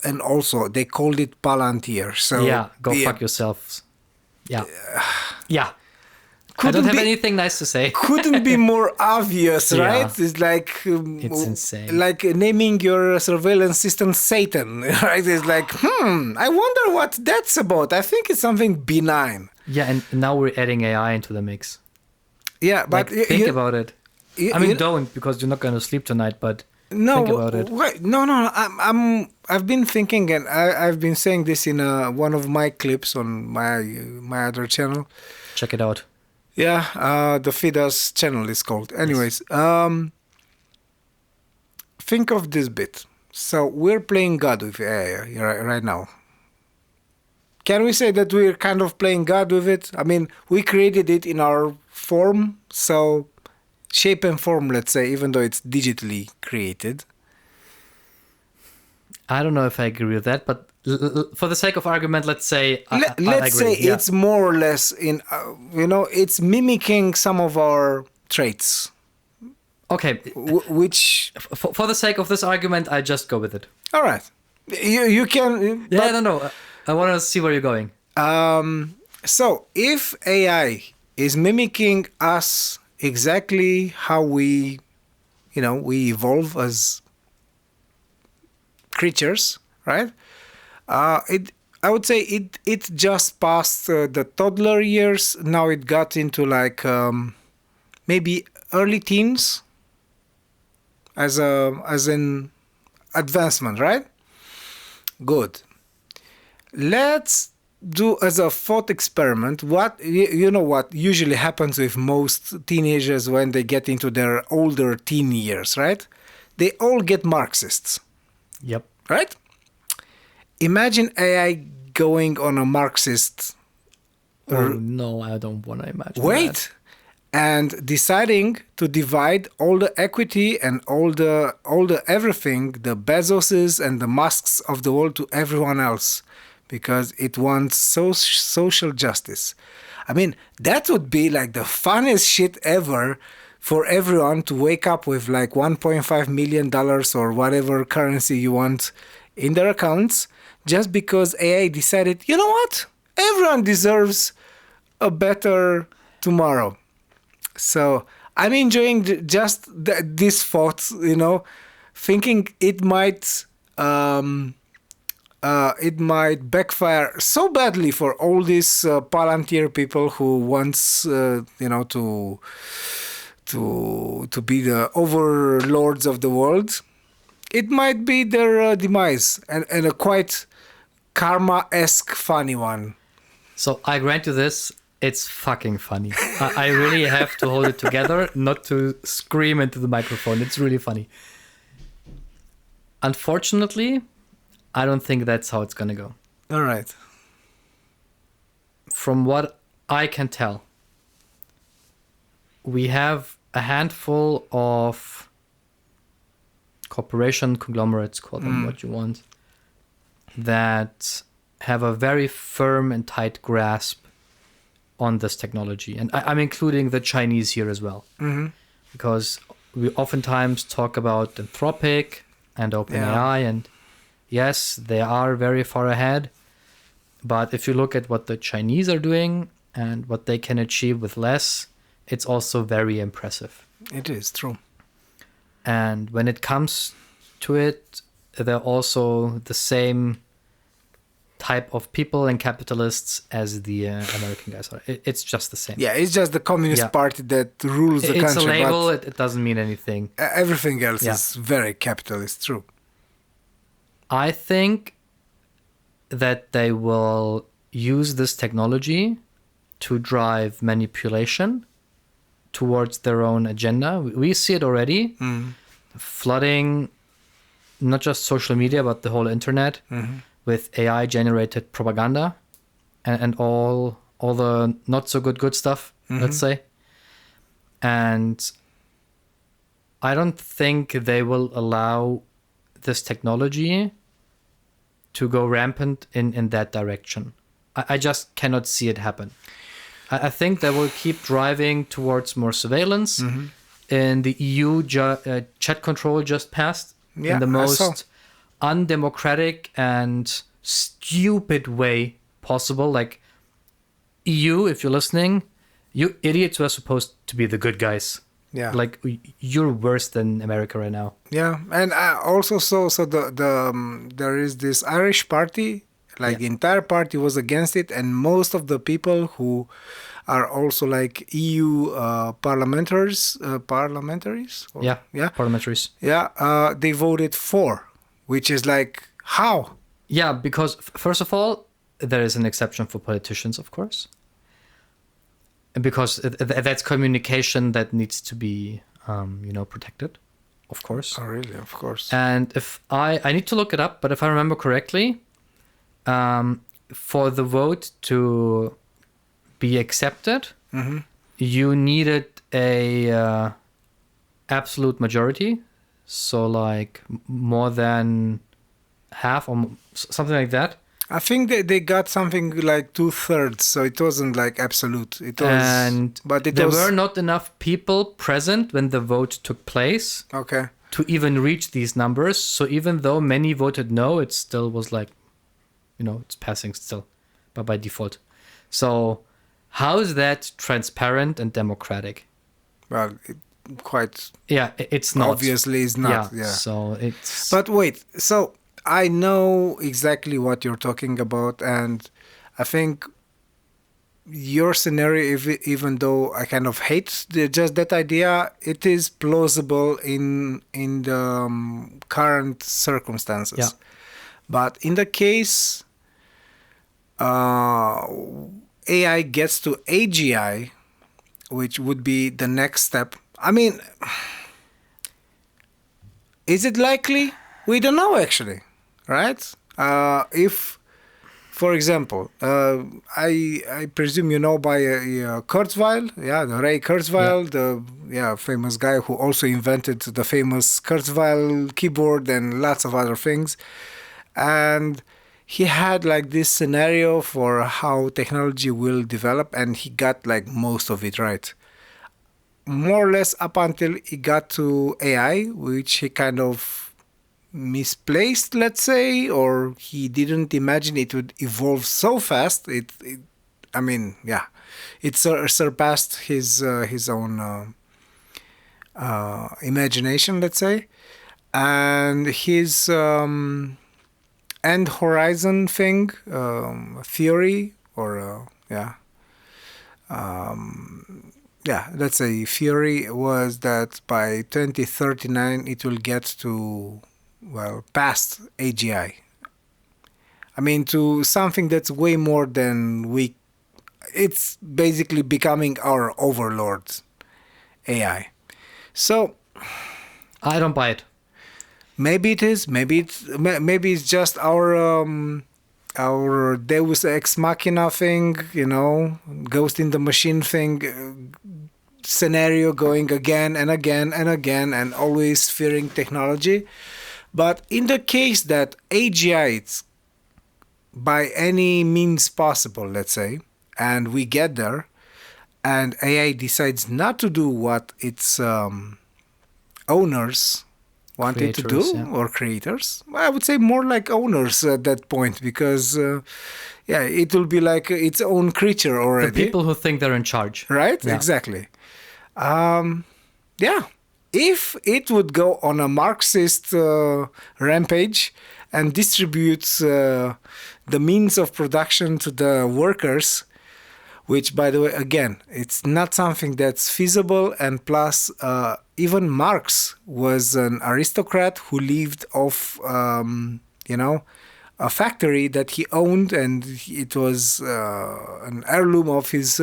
and also they called it Palantir. So go fuck yourselves. Yeah. I don't have anything nice to say. Couldn't be more obvious, right? It's like it's insane. Like naming your surveillance system Satan, right? It's like, I wonder what that's about. I think it's something benign. Yeah, and now we're adding AI into the mix. Yeah, but think about it. Don't, because you're not going to sleep tonight. But think about it. Wait, no. I've been thinking, and I've been saying this in one of my clips on my other channel. Check it out. Yeah, the FIDAS channel is called. Anyways, think of this bit. So we're playing God with AI right now. Can we say that we're kind of playing God with it? I mean, we created it in our form, so shape and form, let's say, even though it's digitally created. I don't know if I agree with that, but for the sake of argument, let's say let's say it's more or less in it's mimicking some of our traits. Okay, which for the sake of this argument, I just go with it. All right, you can. No. I want to see where you're going. So if AI is mimicking us exactly how we evolve as creatures, right? I would say it just passed the toddler years. Now it got into like maybe early teens as an advancement, right? Good. Let's do as a thought experiment what usually happens with most teenagers when they get into their older teen years, right? They all get Marxists. Yep. Right? Imagine AI going on a Marxist. Oh no, I don't want to imagine. Wait, that. And deciding to divide all the equity and all the everything, the Bezoses and the Musks of the world, to everyone else, because it wants social justice. I mean, that would be like the funniest shit ever for everyone to wake up with like $1.5 million or whatever currency you want in their accounts, just because AI decided, you know what? Everyone deserves a better tomorrow. So I'm enjoying this thought, thinking it might backfire so badly for all these Palantir people who wants, to be the overlords of the world. It might be their demise, and a quite karma-esque funny one. So I grant you this, it's fucking funny. I really have to hold it together not to scream into the microphone. It's really funny. Unfortunately, I don't think that's how it's gonna go. All right. From what I can tell, we have a handful of corporation conglomerates, call them what you want, that have a very firm and tight grasp on this technology. And I'm including the Chinese here as well. Mm-hmm. Because we oftentimes talk about Anthropic and OpenAI, and yes, they are very far ahead. But if you look at what the Chinese are doing and what they can achieve with less, it's also very impressive. It is true. And when it comes to it, they're also the same type of people and capitalists as the American guys are. It's just the same. Yeah, it's just the Communist Party that rules the It's country. a label. But it doesn't mean anything. everything else is very capitalist, true. I think that they will use this technology to drive manipulation towards their own agenda. We see it already, flooding not just social media, but the whole internet with AI-generated propaganda and all the not so good stuff, let's say. And I don't think they will allow this technology to go rampant in that direction. I just cannot see it happen. I think they will keep driving towards more surveillance. In the EU, chat control just passed in the most undemocratic and stupid way possible. Like, EU, if you're listening, you idiots who are supposed to be the good guys. Yeah. Like, you're worse than America right now. Yeah, and also there is this Irish party, like the entire party was against it, and most of the people who are also like EU parliamentaries. Parliamentaries, they voted for, which is like, how? Yeah, because first of all, there is an exception for politicians, of course. Because that's communication that needs to be, protected, of course. Oh, really? Of course. And if I need to look it up, but if I remember correctly, for the vote to be accepted, you needed a absolute majority, so like more than half or something like that. I think they got something like 2/3, so it wasn't like absolute. It was, there were not enough people present when the vote took place. Okay. To even reach these numbers. So even though many voted no, it still was like, it's passing still, but by default. So how is that transparent and democratic? Well, it's not. Obviously, it's not. Yeah. So it's. But wait, so I know exactly what you're talking about, and I think your scenario, even though I kind of hate just that idea, it is plausible in the current circumstances. Yeah. But in the case AI gets to AGI, which would be the next step, I mean, is it likely? We don't know, actually. Right? If, for example, I presume you know by Kurzweil, the Ray Kurzweil, the famous guy who also invented the famous Kurzweil keyboard and lots of other things. And he had like this scenario for how technology will develop, and he got like most of it right. More or less up until he got to AI, which he kind of misplaced, let's say, or he didn't imagine it would evolve so fast. It surpassed his own imagination, let's say, and his end horizon thing, theory, or let's say theory was that by 2039 it will get to past AGI. I mean, to something that's way more than it's basically becoming our overlord, AI. So I don't buy it. Maybe it is. Maybe it's just our Deus Ex Machina thing, Ghost in the Machine thing, scenario going again and again and again, and always fearing technology. But in the case that AGI is by any means possible, let's say, and we get there, and AI decides not to do what it's owners wanted to Creators, do, yeah. or creators. I would say more like owners at that point, because it will be like its own creature The already. people who think they're in charge. Right? Yeah. Exactly. Yeah. If it would go on a Marxist rampage and distributes the means of production to the workers, which, by the way, again, it's not something that's feasible. And plus, even Marx was an aristocrat who lived off, a factory that he owned, and it was an heirloom of his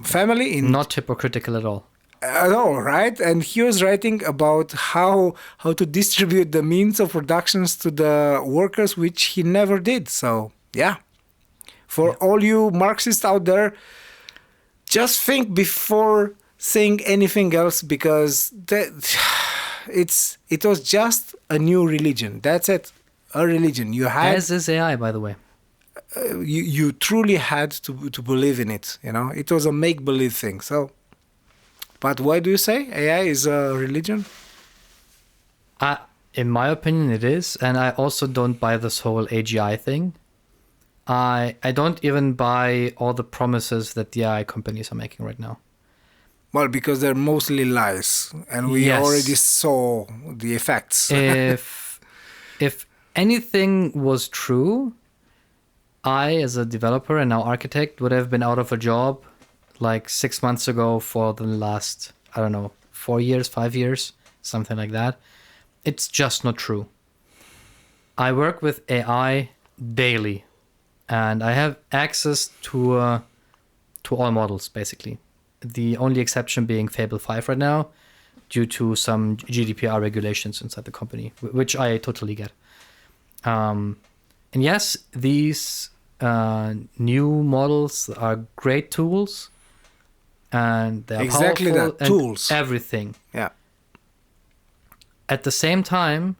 family. Not hypocritical at all. At all, right? And he was writing about how to distribute the means of productions to the workers, which he never did. So, yeah. For all you Marxists out there, just think before saying anything else, because it was just a new religion. That's it. A religion. You had, As is AI, by the way. you truly had to believe in it. It was a make-believe thing. So, but why do you say AI is a religion? In my opinion, it is. And I also don't buy this whole AGI thing. I don't even buy all the promises that the AI companies are making right now. Well, because they're mostly lies, and we Yes. already saw the effects. If anything was true, I, as a developer and now architect, would have been out of a job like 6 months ago for the last, 4 years, 5 years, something like that. It's just not true. I work with AI daily, and I have access to all models, basically. The only exception being Fable 5 right now, due to some GDPR regulations inside the company, which I totally get. And yes, these new models are great tools, and they are Exactly powerful that, and tools. everything. Yeah. At the same time,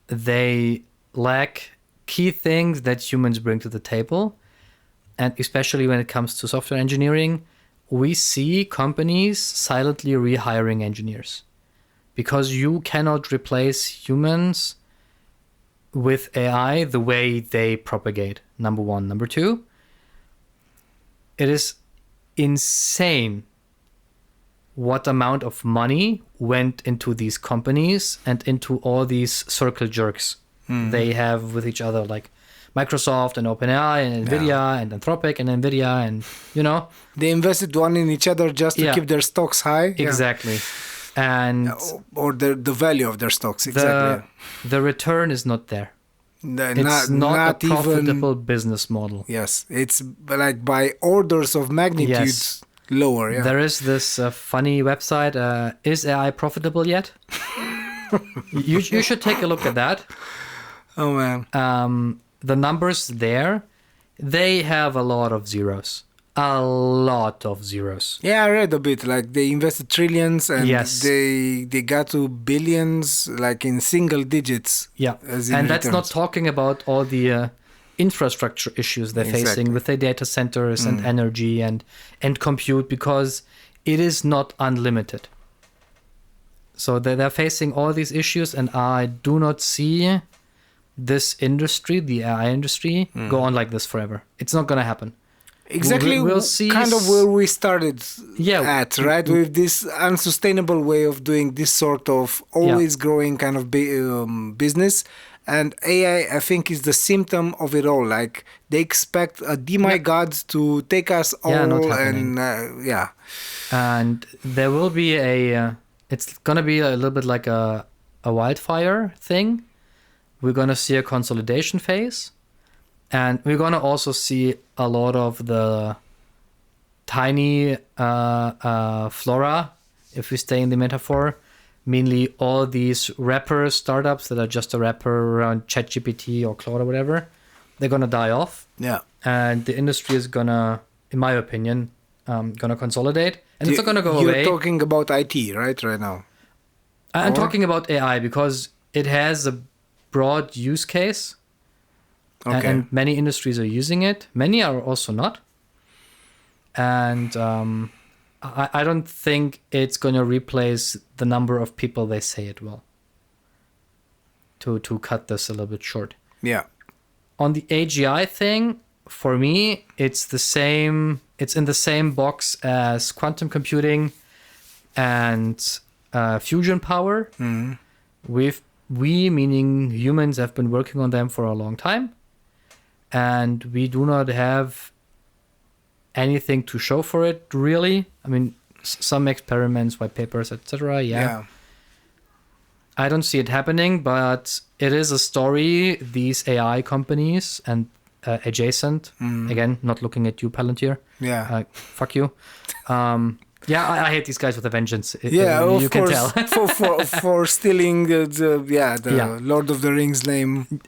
they lack key things that humans bring to the table. And especially when it comes to software engineering, we see companies silently rehiring engineers, because you cannot replace humans with AI the way they propagate. Number one. Number two, it is insane what amount of money went into these companies and into all these circle jerks they have with each other, like Microsoft and OpenAI and Nvidia and Anthropic and Nvidia, and They invested one in each other just to Yeah. keep their stocks high. exactly. And Or the value of their stocks. Exactly. the return is not there. The- It's not a even. profitable business model. Yes, it's like by orders of magnitude Yes. lower. Yeah. There is this funny website, Is AI Profitable Yet? you should take a look at that. Oh man. The numbers there, they have a lot of zeros. A lot of zeros. Yeah, I read a bit. Like they invested trillions, and Yes. they got to billions, like in single digits. Yeah. as in And that's not returns. talking about all the infrastructure issues they're Exactly. facing with their data centers and energy and compute, because it is not unlimited. So they're facing all these issues, and I do not see this industry, the AI industry, go on like this forever. It's not going to happen. Exactly, We'll see kind of where we started Yeah. at, right? With this unsustainable way of doing this sort of always growing kind of business. And AI, I think, is the symptom of it all. Like, they expect a demigod to take us all, Yeah, not happening. and And there will be it's going to be a little bit like a wildfire thing. We're going to see a consolidation phase. And we're going to also see a lot of the tiny flora, if we stay in the metaphor, mainly all these wrapper startups that are just a wrapper around ChatGPT or Claude or whatever. They're going to die off. yeah. And the industry is going to, in my opinion, going to consolidate. And it's not going to go away. You're talking about IT, right now? I'm Or- talking about AI because it has a broad use case. Okay. And many industries are using it. Many are also not. And I don't think it's going to replace the number of people they say it will. To cut this a little bit short. Yeah. On the AGI thing, for me, it's the same. It's in the same box as quantum computing and fusion power. We, meaning humans, have been working on them for a long time, and we do not have anything to show for it, really. I mean, some experiments, white papers, etc. Yeah. I don't see it happening, but it is a story these AI companies and adjacent, again, not looking at you, Palantir. Yeah. Fuck you. I hate these guys with a vengeance. Yeah, you of can course. tell. for stealing the Lord of the Rings name.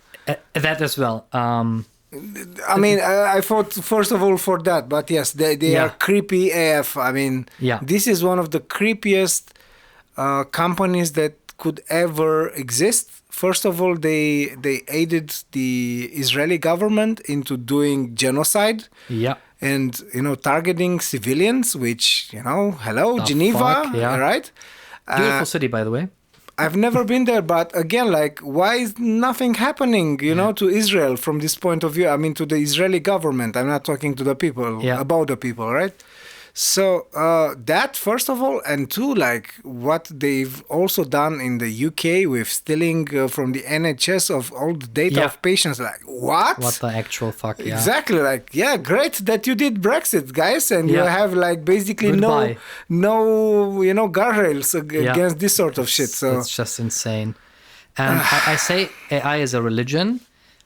That as well. I mean, I fought first of all for that, but yes, they are creepy AF. I mean, this is one of the creepiest companies that could ever exist. First of all, they aided the Israeli government into doing genocide. Yeah. And, targeting civilians, which, hello, The Geneva, fuck, yeah. right? Beautiful city, by the way. I've never been there, but again, why is nothing happening, to Israel from this point of view? I mean, to the Israeli government. I'm not talking to the people, about the people, right? So that, first of all, and two, what they've also done in the UK with stealing from the NHS of all the data of patients. What? What the actual fuck, yeah. Exactly. Great that you did Brexit, guys, and you have basically Goodbye. no guardrails against this sort of shit. So it's just insane. And I say AI is a religion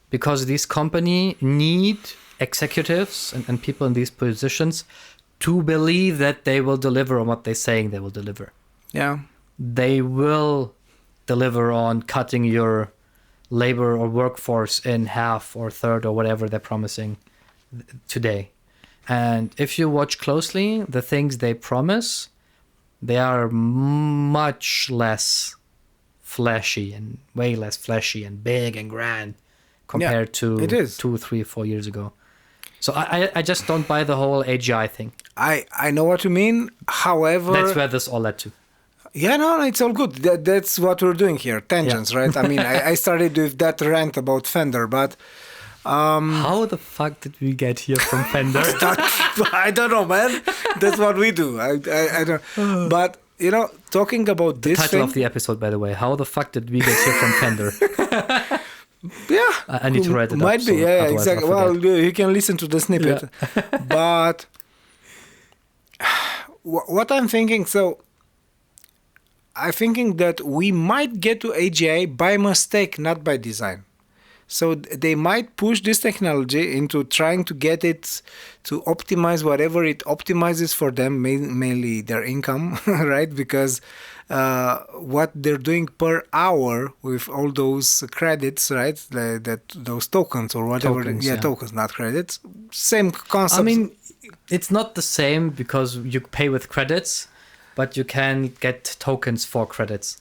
because these companies need executives and people in these positions to believe that they will deliver on what they're saying they will deliver. Yeah. They will deliver on cutting your labor or workforce in half or third or whatever they're promising today. And if you watch closely, the things they promise, they are much less flashy and way less flashy and big and grand compared to 2, 3, 4 years ago. So I just don't buy the whole AGI thing. I know what you mean. However, that's where this all led to. Yeah, no, it's all good. That's what we're doing here. Tangents, right? I mean, I started with that rant about Fender, but... How the fuck did we get here from Fender? I don't know, man. That's what we do. I don't... But, talking about this title of the episode, by the way. How the fuck did we get here from Fender? Yeah, I need to write it might up. Be, yeah, exactly. Well, you can listen to the snippet. Yeah. But what I'm thinking, I'm thinking that we might get to AGI by mistake, not by design. So they might push this technology into trying to get it to optimize whatever it optimizes for them, mainly their income, right? Because what they're doing per hour with all those credits, right? Those tokens or whatever. Tokens, not credits. Same concept. I mean, it's not the same because you pay with credits, but you can get tokens for credits.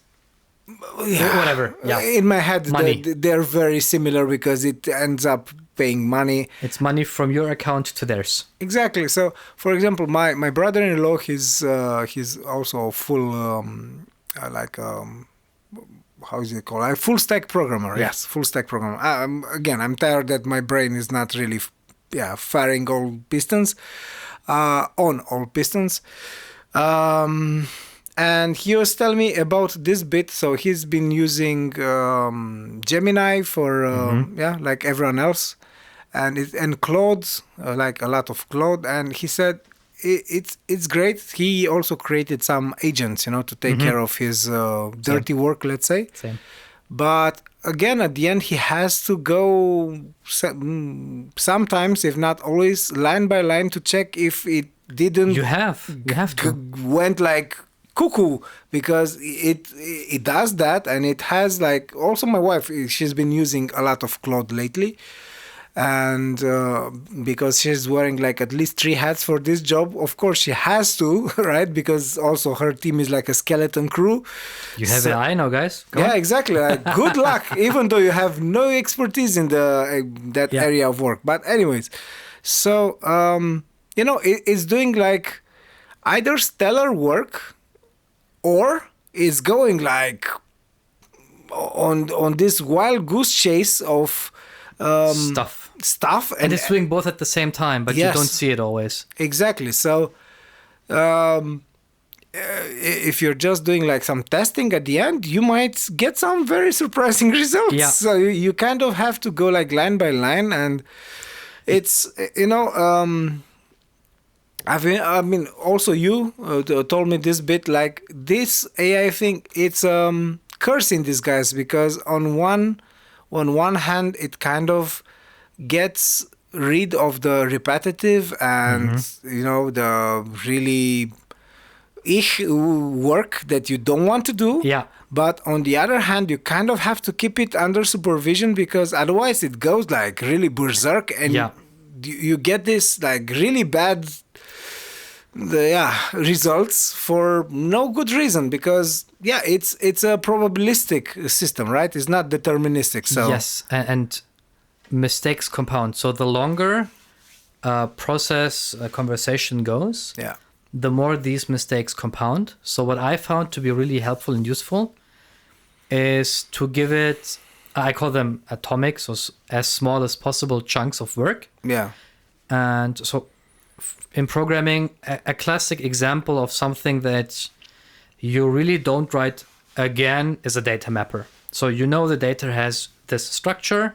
Yeah. Whatever. Yeah. In my head, they're very similar because it ends up paying money. It's money from your account to theirs. Exactly. So, for example, my brother-in-law, he's also a full how is it called? A full stack programmer. Yeah. Yes, full stack programmer. I'm tired that my brain is not really firing all pistons on all pistons. And he was telling me about this bit. So he's been using Gemini for like everyone else, and Claude, like a lot of Claude. And he said it's great. He also created some agents, to take care of his dirty work, let's say. Same. But again, at the end, he has to go sometimes, if not always, line by line to check if it didn't. You have to. Went like cuckoo, because it does that, and it has also my wife, she's been using a lot of Claude lately, and because she's wearing at least 3 hats for this job. Of course she has to, right? Because also her team is like a skeleton crew. You have AI now, guys. Go yeah on. Exactly. Good luck, even though you have no expertise in that area of work. But anyways, so it's doing either stellar work or is going like on this wild goose chase of stuff And it's doing both at the same time, but you don't see it always. Exactly. So if you're just doing like some testing at the end, you might get some very surprising results. Yeah. So you kind of have to go like line by line, and it's, I mean, also you told me this bit, like this AI thing, it's curse in disguise, because on one hand it kind of gets rid of the repetitive and the really work that you don't want to do. Yeah. But on the other hand, you kind of have to keep it under supervision, because otherwise it goes like really berserk, and you get this like really bad results for no good reason, because it's a probabilistic system, right? It's not deterministic. So yes, and mistakes compound. So the longer a conversation goes, the more these mistakes compound. So what I found to be really helpful and useful is to give it, I call them atomic, so as small as possible chunks of work. Yeah. And so in programming, a classic example of something that you really don't write again is a data mapper. So the data has this structure,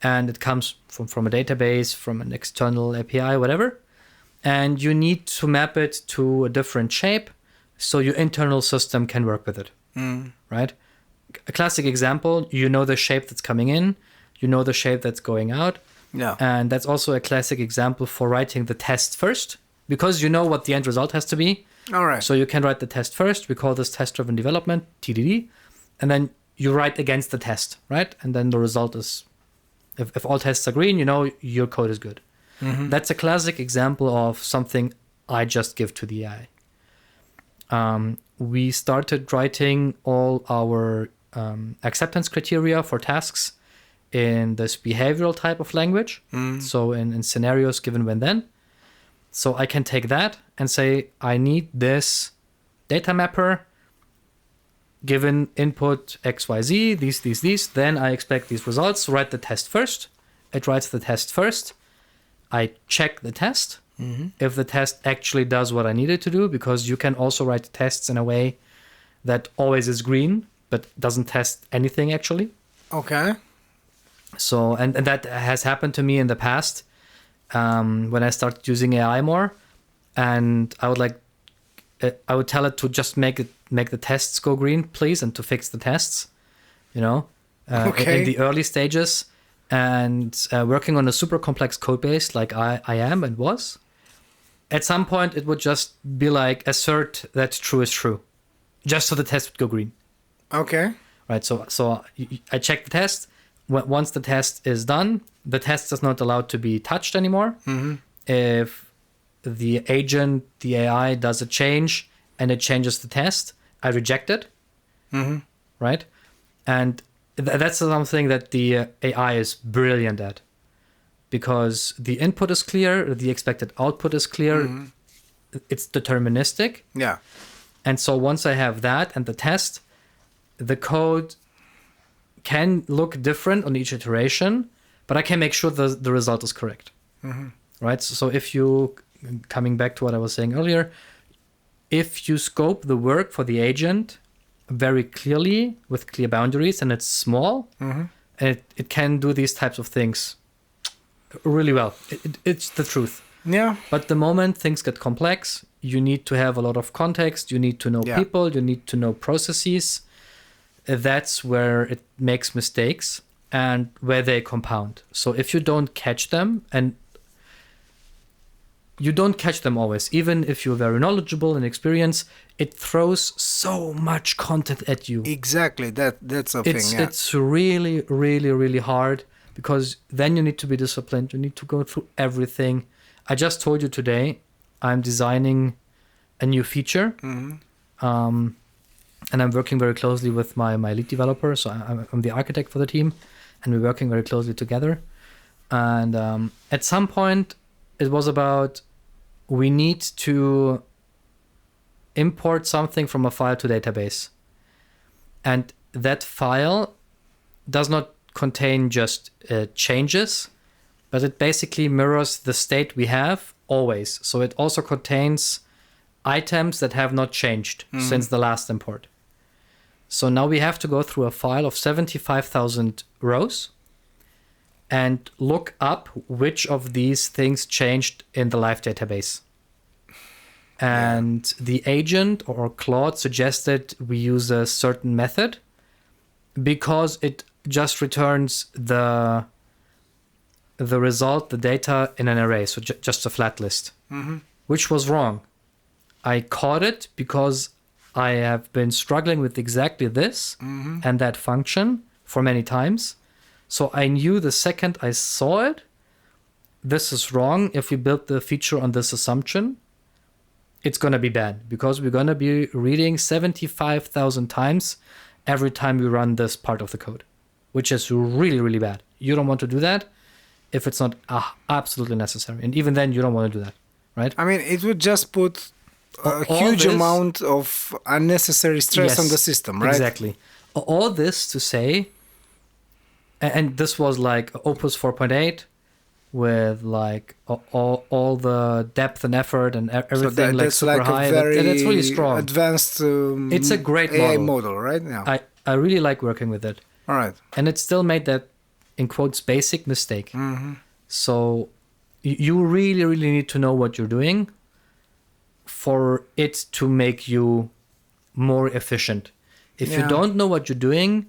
and it comes from a database, from an external API, whatever. And you need to map it to a different shape so your internal system can work with it, right? A classic example, the shape that's coming in, the shape that's going out. Yeah. And that's also a classic example for writing the test first, because you know what the end result has to be. All right. So you can write the test first. We call this test-driven development, TDD. And then you write against the test, right? And then the result is, if all tests are green, your code is good. Mm-hmm. That's a classic example of something I just give to the AI. We started writing all our acceptance criteria for tasks in this behavioral type of language. So in scenarios given when then. So I can take that and say, I need this data mapper, given input XYZ, these, then I expect these results. Write the test first. It writes the test first. I check the test. If the test actually does what I need it to do, because you can also write tests in a way that always is green, but doesn't test anything actually. Okay. So, and that has happened to me in the past when I started using AI more, and I would tell it to just make the tests go green, please, and to fix the tests, in the early stages, and working on a super complex code base like I am and was. At some point, it would just be like, assert that true is true, just so the test would go green. Okay. Right. So I check the test. Once the test is done, the test is not allowed to be touched anymore. If the agent, the AI, does a change and it changes the test, I reject it. Right? And that's something that the AI is brilliant at, because the input is clear, the expected output is clear, it's deterministic. Yeah. And so once I have that and the test, the code can look different on each iteration, but I can make sure the result is correct. Right? So if you, coming back to what I was saying earlier, if you scope the work for the agent very clearly with clear boundaries and it's small, it can do these types of things really well. It's the truth. Yeah. But the moment things get complex, you need to have a lot of context, you need to know people, you need to know processes. That's where it makes mistakes and where they compound. So if you don't catch them, and you don't catch them always, even if you're very knowledgeable and experienced, it throws so much content at you. Exactly. That's a thing. Yeah. It's really, really, really hard, because then you need to be disciplined. You need to go through everything. I just told you today, I'm designing a new feature. And I'm working very closely with my lead developer. So I'm the architect for the team, and we're working very closely together. And at some point, it was about, we need to import something from a file to database. And that file does not contain just changes, but it basically mirrors the state we have always. So it also contains items that have not changed since the last import. So now we have to go through a file of 75,000 rows and look up which of these things changed in the live database. And the agent or Claude suggested we use a certain method because it just returns the result, the data in an array, so just a flat list, which was wrong. I caught it because I have been struggling with exactly this and that function for many times. So I knew the second I saw it, this is wrong. If we build the feature on this assumption, it's going to be bad because we're going to be reading 75,000 times every time we run this part of the code, which is really, really bad. You don't want to do that if it's not absolutely necessary. And even then, you don't want to do that, right? I mean, it would just put a All huge this- amount of unnecessary stress on the system, right? Exactly. All this to say, and this was like Opus 4.8 with like all the depth and effort and everything like that's super like high. a very That's really strong. advanced It's a great AI model. model, right? Yeah. I really like working with it. All right. And it still made that, in quotes, basic mistake. So you really, really need to know what you're doing for it to make you more efficient. If you Yeah. don't know what you're doing,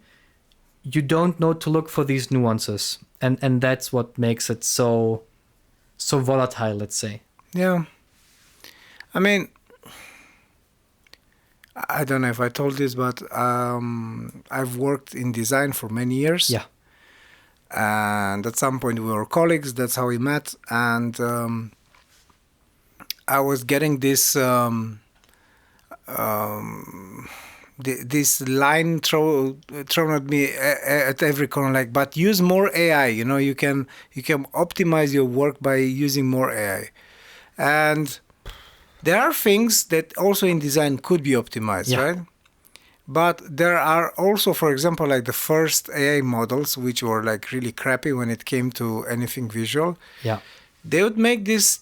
you don't know to look for these nuances. And that's what makes it so volatile, let's say. Yeah. I mean, I don't know if I told this, but I've worked in design for many years. Yeah. And at some point we were colleagues. That's how we met. And I was getting this this line thrown at me at every corner, like, but use more AI. You know, you can optimize your work by using more AI. And there are things that also in design could be optimized, Yeah. right? But there are also, for example, like the first AI models, which were like really crappy when it came to anything visual. Yeah. They would make this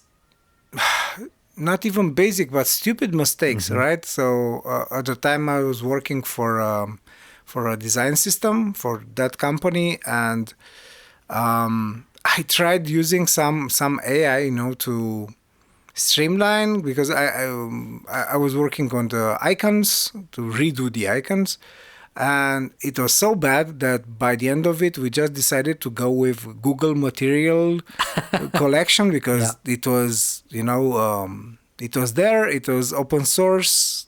not even basic, but stupid mistakes, right? So at the time I was working for a design system for that company, and I tried using some AI, you know, to streamline, because I was working on the icons, to redo the icons, and it was so bad that by the end of it we just decided to go with Google Material Collection, because it was, you know, it was there, it was open source,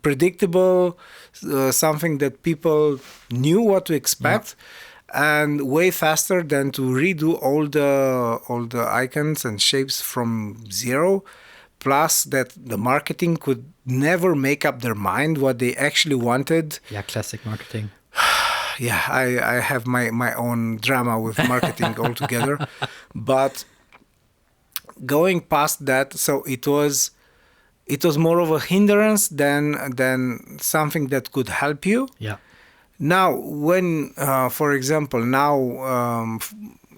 predictable, something that people knew what to expect. And way faster than to redo all the icons and shapes from zero. Plus that the marketing could never make up their mind what they actually wanted. Yeah, classic marketing. Yeah, I have my own drama with marketing altogether. But going past that, so it was more of a hindrance than something that could help you. Yeah. Now, when, for example,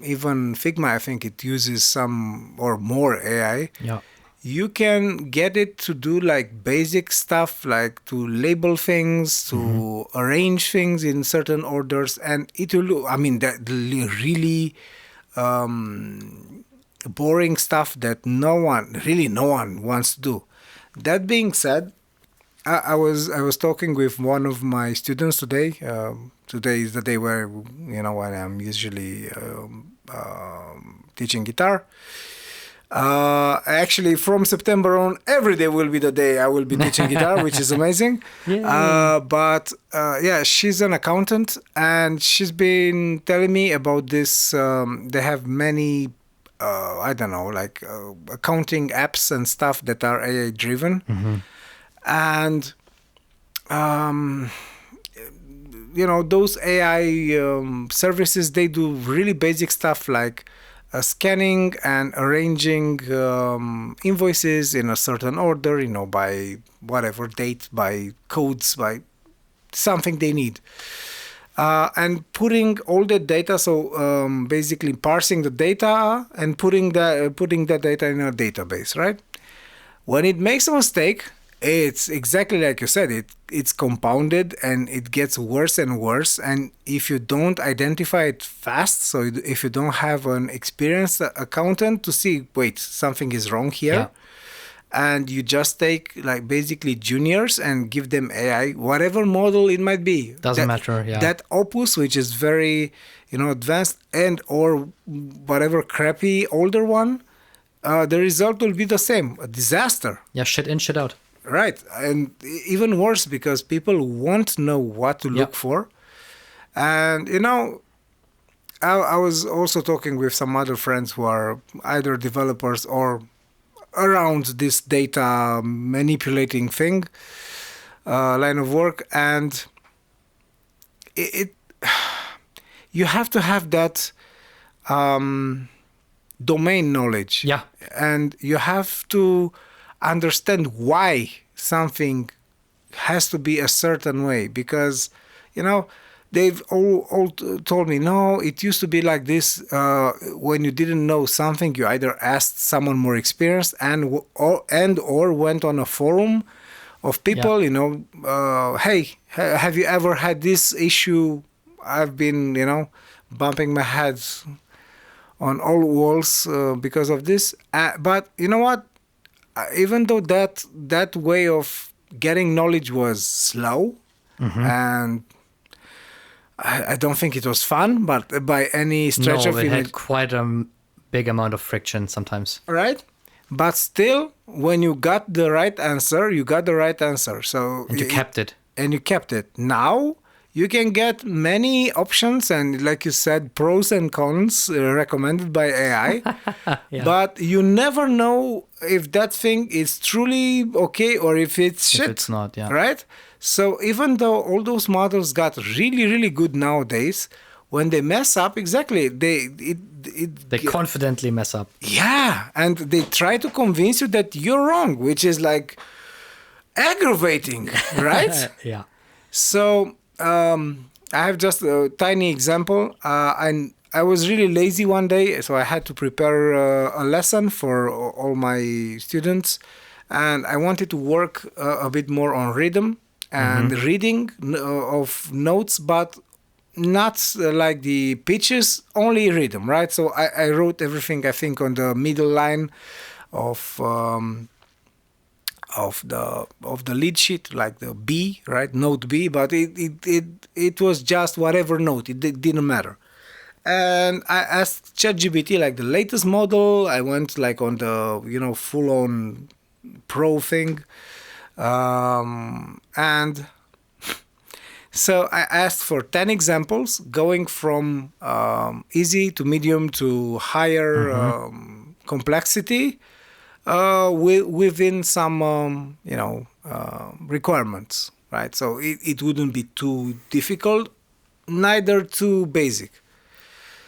even Figma, I think it uses some or more AI. Yeah. You can get it to do like basic stuff, like to label things, to arrange things in certain orders, and it will. I mean, that really boring stuff that no one wants to do. That being said, I was talking with one of my students today. Today is the day where, you know, when I'm usually teaching guitar. Actually, from September on, every day will be the day I will be teaching guitar, which is amazing. But she's an accountant, and she's been telling me about this. They have many, I don't know, like accounting apps and stuff that are AI driven. And, you know, those AI services, they do really basic stuff like scanning and arranging invoices in a certain order, by whatever date, by codes, by something they need. And putting all the data, so basically parsing the data and putting that data in a database, right? When it makes a mistake, it's exactly like you said, it's compounded and it gets worse and worse. And if you don't identify it fast, so if you don't have an experienced accountant to see, wait, something is wrong here, Yeah. and you just take like basically juniors and give them AI, whatever model it might be. Doesn't matter, yeah. That Opus, which is very, advanced, and or whatever crappy older one, the result will be the same, a disaster. Yeah, shit in, shit out. Right. And even worse because people won't know what to look for. And, I was also talking with some other friends who are either developers or around this data manipulating thing, line of work. And it you have to have that domain knowledge. Yeah. And you have to understand why something has to be a certain way, because they've all told me, no, it used to be like this. When you didn't know something, you either asked someone more experienced or went on a forum of people. Hey, have you ever had this issue? I've been bumping my head on all walls because of this. But you know what? Even though that way of getting knowledge was slow, and I don't think it was fun, but by any stretch of it had quite a big amount of friction sometimes. Right? But still, when you got the right answer, you got the right answer. So And you kept it. And you kept it. Now you can get many options, and like you said, pros and cons recommended by AI. Yeah. But you never know if that thing is truly okay or if it's shit. If it's not, yeah. Right? So even though all those models got really, really good nowadays, when they mess up, exactly, They confidently mess up. yeah, and they try to convince you that you're wrong, which is like aggravating, right? Yeah. So I have just a tiny example. And I was really lazy one day, so I had to prepare a lesson for all my students, and I wanted to work a bit more on rhythm and reading of notes, but not like the pitches, only rhythm, right? So I wrote everything, I think, on the middle line of the lead sheet, like the B, right, note B, but it was just whatever note, it didn't matter. And I asked ChatGPT, like the latest model. I went like on the full on pro thing, and so I asked for 10 examples going from easy to medium to higher complexity within some requirements, right? So it wouldn't be too difficult, neither too basic.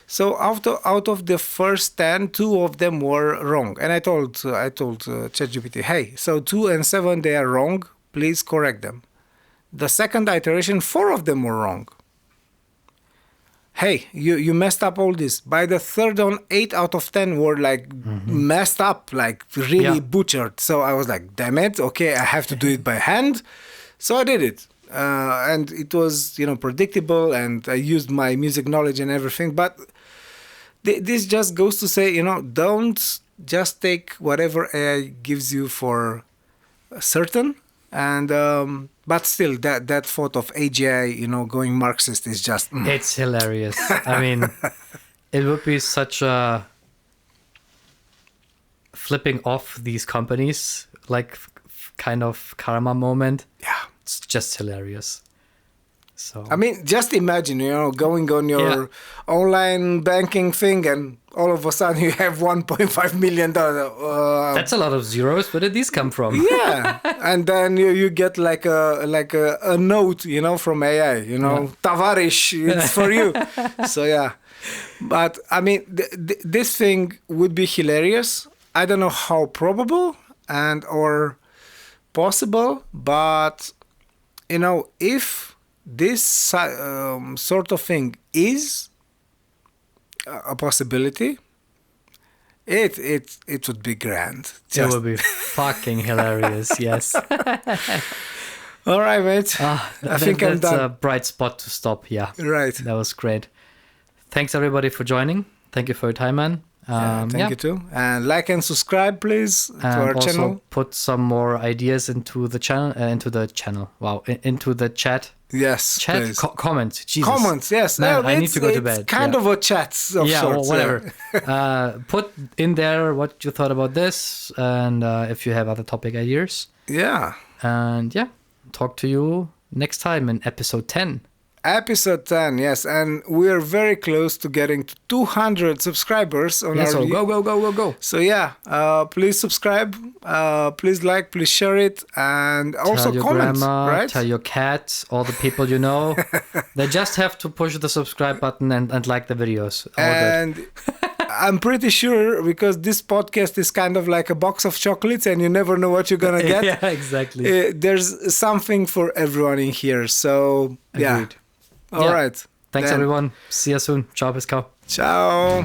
So out of the first 10, 2 of them were wrong, and I told ChatGPT, hey, so 2 and 7, they are wrong. Please correct them. The second iteration, 4 of them were wrong. Hey, you messed up all this. By the third one, 8 out of 10 were like messed up, like really butchered. So I was like, damn it, okay, I have to do it by hand. So I did it. And it was, predictable, and I used my music knowledge and everything. But this just goes to say, don't just take whatever AI gives you for certain. And but still, that thought of AGI, going Marxist is just It's hilarious. I mean, it would be such a flipping off these companies, like kind of karma moment. yeah. It's just hilarious. So I mean, just imagine, going on your online banking thing and all of a sudden you have $1.5 million. that's a lot of zeros. Where did these come from? Yeah, and then you get like a note, from AI, Tavarish, it's for you. So yeah, but I mean, this thing would be hilarious. I don't know how probable and or possible, but if this sort of thing is a possibility, it would be grand. It would be fucking hilarious. Yes. All right, mate. I think I'm that's done. a bright spot to stop. Yeah. Right. That was great. Thanks everybody for joining. Thank you for your time, man. Thank you too. And like and subscribe, please, to And our also channel. put some more ideas into the channel. Into the chat. Yes, Chat. please. Comments. Jesus. Comments, yes. Man, I need to go to bed. It's kind of a chat of Yeah, sorts. whatever. Put in there what you thought about this, and if you have other topic ideas. Yeah. And yeah, talk to you next time in episode 10. Episode 10, yes. And we're very close to getting to 200 subscribers on Yeah, our so go. So yeah, please subscribe, please like, please share it, and also Tell your comment, grandma, right? tell your cat, all the people you know. They just have to push the subscribe button and like the videos. All And I'm pretty sure, because this podcast is kind of like a box of chocolates and you never know what you're gonna get. Yeah, exactly. There's something for everyone in here. So yeah. Agreed. All right. Thanks Then. everyone. See you soon. Ciao, Pisco. Ciao.